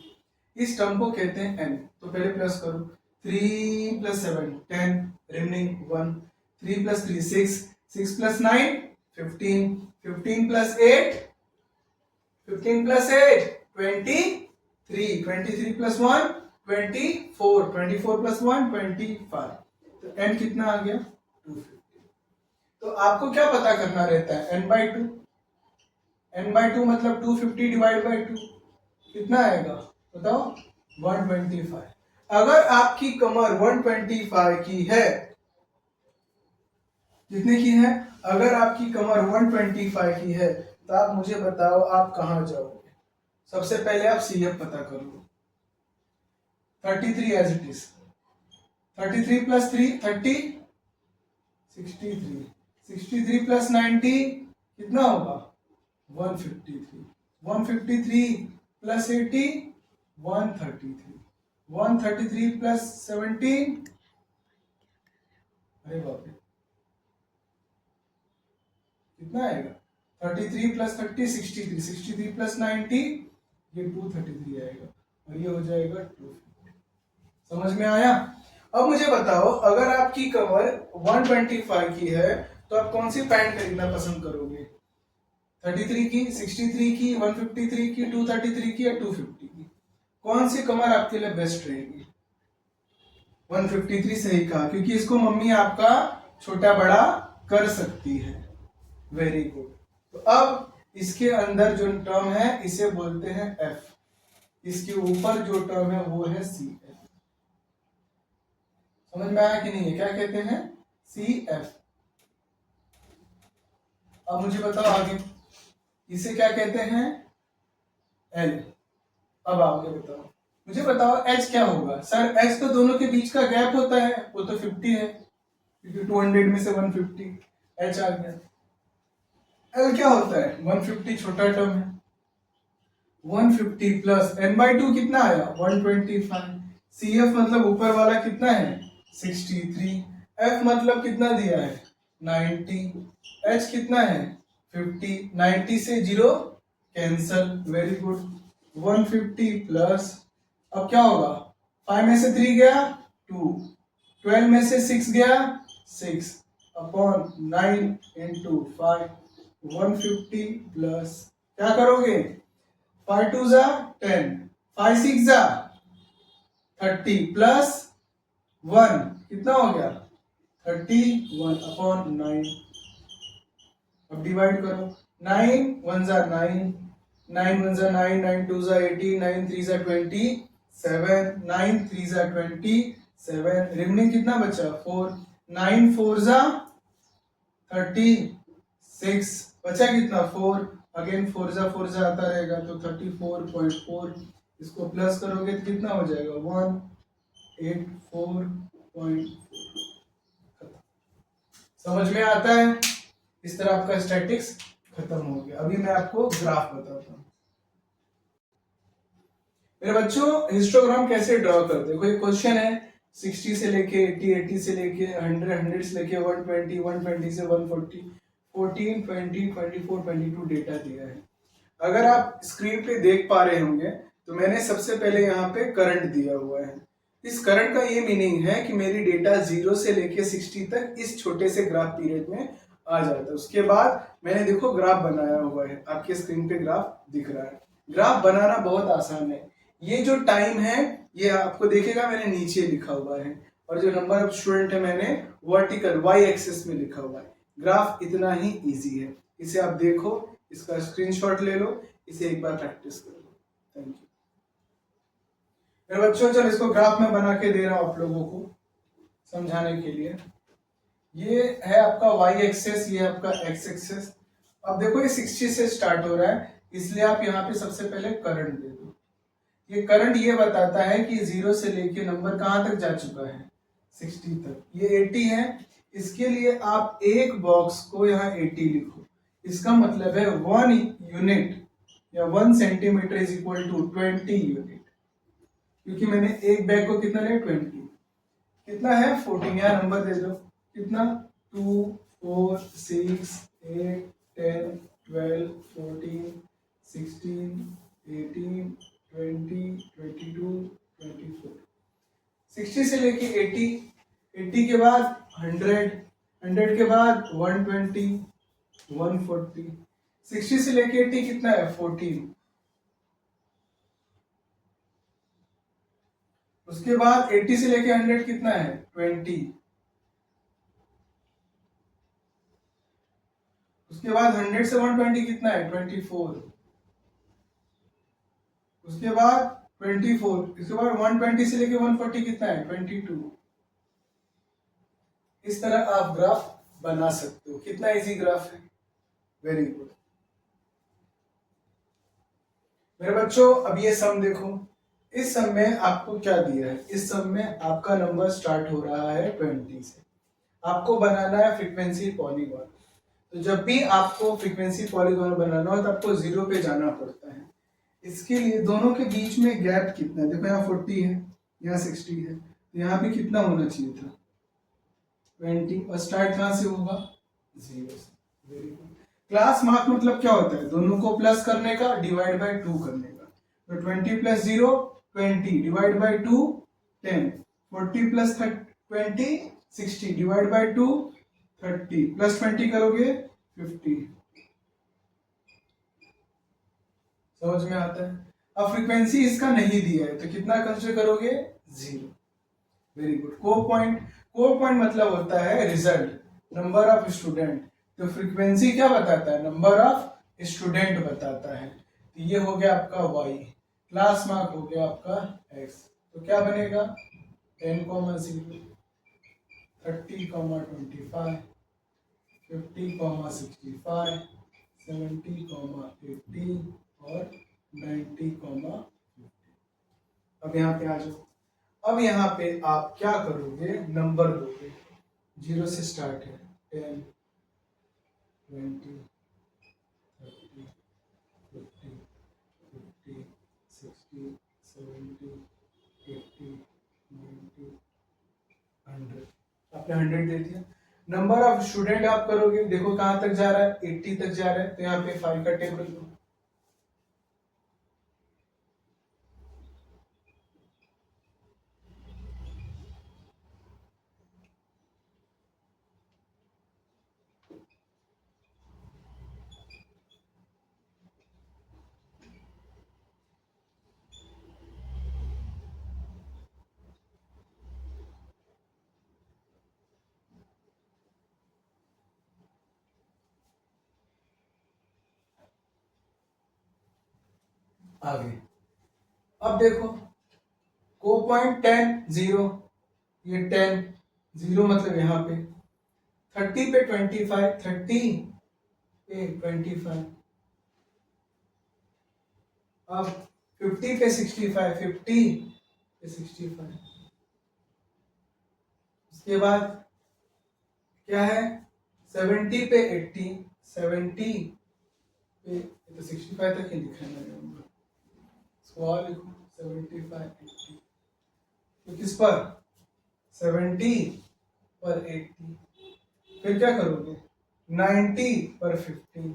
इस टर्म को कहते हैं n, तो पहले प्लस करो। 3 + 7 10, रिमेनिंग 1। 3 + 3 6, 6 + 9 15, 15 + 8 15 + 8 23, 23 + 1 24, 24 + 1 25। तो n कितना आ गया? 250। तो आपको क्या पता करना रहता है? n/2। n/2 मतलब 250 डिवाइड बाई 2 कितना आएगा बताओ? 125। अगर आपकी कमर 125 की है, कितने की है? अगर आपकी कमर 125 की है तो आप मुझे बताओ आप कहां जाओगे? सबसे पहले आप CF पता कर लो। 33 एज इट इज। 33 + 3 30, 63। 63 + 90 कितना होगा? 153। 153 + 80 133। 133 + 17, अरे बाप रे, कितना आएगा? 33 + 30 63। 63 + 90 ये 233 आएगा और ये हो जाएगा 250। समझ में आया? अब मुझे बताओ, अगर आपकी कमर 125 की है तो आप कौन सी पैंट खरीदना पसंद करोगे? 33 की, 63 की, 153 की, 233 की या 250 की? कौन सी कमर आपके लिए बेस्ट रहेगी? 153 सही कहा, क्योंकि इसको मम्मी आपका छोटा बड़ा कर सकती है। Very good. तो अब इसके अंदर जो टर्म है इसे बोलते हैं F। इसके ऊपर जो टर्म है वो है CF। समझ में आया कि नहीं है? क्या कहते हैं? CF। अब मुझे बताओ आगे, इसे क्या कहते हैं? L। अब आगे बताओ, मुझे बताओ H क्या होगा? सर H तो दोनों के बीच का गैप होता है, वो तो 50 है, क्योंकि 200 में से 150 H आ गया। L क्या होता है? 150 छोटा टर्म है। 150 प्लस n/2 कितना आया? 125। CF मतलब ऊपर वाला कितना है? 63। F मतलब कितना दिया है? 90। H कितना है? 50। 90 से 0 कैंसल। Very good. 150 प्लस, अब क्या होगा? 5 में से 3 गया 2, 12 में से 6 गया 6 अपॉन 9 इंटू 5। 150 प्लस क्या करोगे? 5 2 जा 10, 5 6 जा 30 प्लस 1 कितना हो गया? 31 अपॉन 9। अब डिवाइड करो। 9 1 जा 9, 9 1 जा 9, 9 2 जा 18, 9 3 जा 27, 9 3 जा 27, रिमेनिंग कितना बचा? 4। 9 4 जा 36, बचा कितना? 4। अगेन 4 जा आता रहेगा तो 34.4। इसको प्लस करोगे तो कितना हो जाएगा? 184.4। समझ में आता है? इस तरह आपका स्टैटिक्स खत्म हो गया। अभी मैं आपको ग्राफ बताता हूँ। मेरे बच्चों, हिस्टोग्राम कैसे ड्रॉ करते हैं? कोई क्वेश्चन है 60 से लेके 80, 80 से लेके 100, 100 से लेके 120, 120 से 140, 14, 20, 24, 22 डेटा दिया है। अगर आप स्क्रीन पे देख पा रहे होंगे तो मैंने सबसे पहले यहाँ पे करंट दिया हुआ है। इस करंट का ये मीनिंग है कि मेरी डेटा 0 से लेके 60 तक इस छोटे से ग्राफ पीरियड में आ जाता है। उसके बाद मैंने देखो ग्राफ बनाया हुआ है, आपके स्क्रीन पे ग्राफ दिख रहा है। ग्राफ बनाना बहुत आसान है। ये जो टाइम है ये आपको देखेगा मैंने नीचे लिखा हुआ है, और जो नंबर ऑफ स्टूडेंट है मैंने वर्टिकल वाई एक्सिस में लिखा हुआ है। ग्राफ इतना ही इजी है, इसे आप देखो, इसका स्क्रीनशॉट ले लो, इसे एक बार प्रैक्टिस कर लो। Thank you. मेरे बच्चों, चलो इसको ग्राफ में बना के दे रहा हूं आप लोगों को समझाने के लिए। ये है आपका वाई एक्सेस, ये आपका एक्स एक्सेस। अब देखो ये 60 से स्टार्ट हो रहा है, इसलिए आप यहाँ पे सबसे पहले करंट दे दो। ये करंट ये बताता है कि 0 से लेके नंबर कहां तक जा चुका है? 60 तक। ये 80 है, इसके लिए आप एक बॉक्स को यहाँ 80 लिखो। इसका मतलब है 1 यूनिट या 1 centimetre is equal to 20 unit, क्योंकि मैंने एक बैग को कितना लिया? 20। कितना है 14, यहाँ नंबर दे दो कितना 2 4 6 8 10 12 14 16 18 20 22 24 60 से लेके 80, 80 के बाद 100, 100 के बाद 120, 140, 60 से लेके 80 कितना है 14, उसके बाद 80 से लेके 100 कितना है 20, उसके बाद 100 से 120 कितना है 24, उसके बाद 24, इसके बाद 120 से लेके 140 कितना है 22। इस तरह आप ग्राफ बना सकते हो। कितना इजी ग्राफ है, वेरी गुड। मेरे बच्चों अब ये सम देखो, इस सम में आपको क्या दिया है, इस सम में आपका नंबर स्टार्ट हो रहा है 20 से, आपको बनाना है फ्रीक्वेंसी पॉलीगॉन। तो जब भी आपको फ्रीक्वेंसी पॉलीगॉन बनाना हो तो आपको 0 पे जाना पड़ता है। इसके लिए दोनों के बीच में गैप कितना है, देखो यहाँ 40 है, यहाँ 60 है, तो यहाँ भी कितना होना चाहिए था 20, और स्टार्ट कहाँ से होगा 0 से। Very good. क्लास मार्क मतलब क्या होता है, दोनों को प्लस करने का, डिवाइड बाय 2 करने का। तो 20 plus 0 20, divide by 2 10, 40 plus 20 60, divide by 2 30, plus 20 करोगे 50। समझ में आता है। अब फ्रीक्वेंसी इसका नहीं दिया है तो कितना कंसीडर करोगे 0। Very good. कोर पॉइंट मतलब होता है रिजल्ट, नंबर ऑफ स्टूडेंट। तो फ्रीक्वेंसी क्या बताता है, नंबर ऑफ स्टूडेंट बताता है। तो ये हो गया आपका y, क्लास मार्क हो गया आपका x। तो क्या बनेगा 10, 0, 30, 25, 50, 65, 70, 80 और 90, 50। अब यहाँ पे आ जाओ। अब यहाँ पे आप क्या करोगे, नंबर दोगे, 0 से स्टार्ट है, 10, 20, 30, 50, 50, 60, 70, 80, 90, 100। आपने 100 दे दिया। नंबर ऑफ स्टूडेंट आप करोगे, देखो कहां तक जा रहा है 80 तक जा रहा है, तो यहाँ पे 5 का टेबल लो। आगे अब देखो, को पॉइंट 10 0, ये 10 0 मतलब यहाँ पे 30 पे 25, 30 पे 25, अब 50 पे 65, 50 पे 65, उसके बाद क्या है 70 पे 80, 70 पे, तो 65 तक ही लिखा है मैंने नंबर, इसको और लिखो 75, 80, तो किस पर 70 पर 80, फिर क्या करोगे 90 पर 50,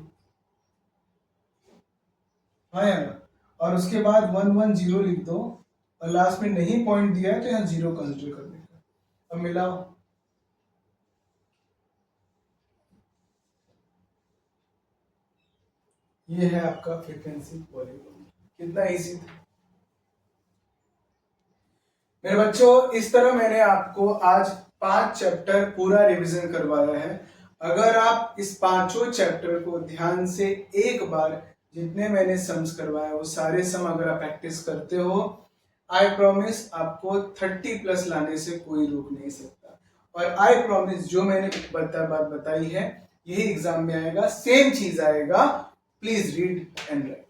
हाँ यार, और उसके बाद 110 लिख दो, और लास्ट में नहीं पॉइंट दिया है तो यहाँ 0 कंसिडर कर देगा। अब मिलाओ, ये है आपका फ्रीक्वेंसी पॉलीगॉन। कितना इजी था मेरे बच्चों। इस तरह मैंने आपको आज 5 चैप्टर पूरा रिवीजन करवाया है। अगर आप इस 5 चैप्टर को ध्यान से एक बार, जितने मैंने सम्स करवाया वो सारे सम अगर आप प्रैक्टिस करते हो, आई प्रॉमिस आपको 30 प्लस लाने से कोई रोक नहीं सकता। और आई प्रॉमिस जो मैंने बात बताई है यही एग्जाम में आएगा, सेम चीज आएगा। Please read and right.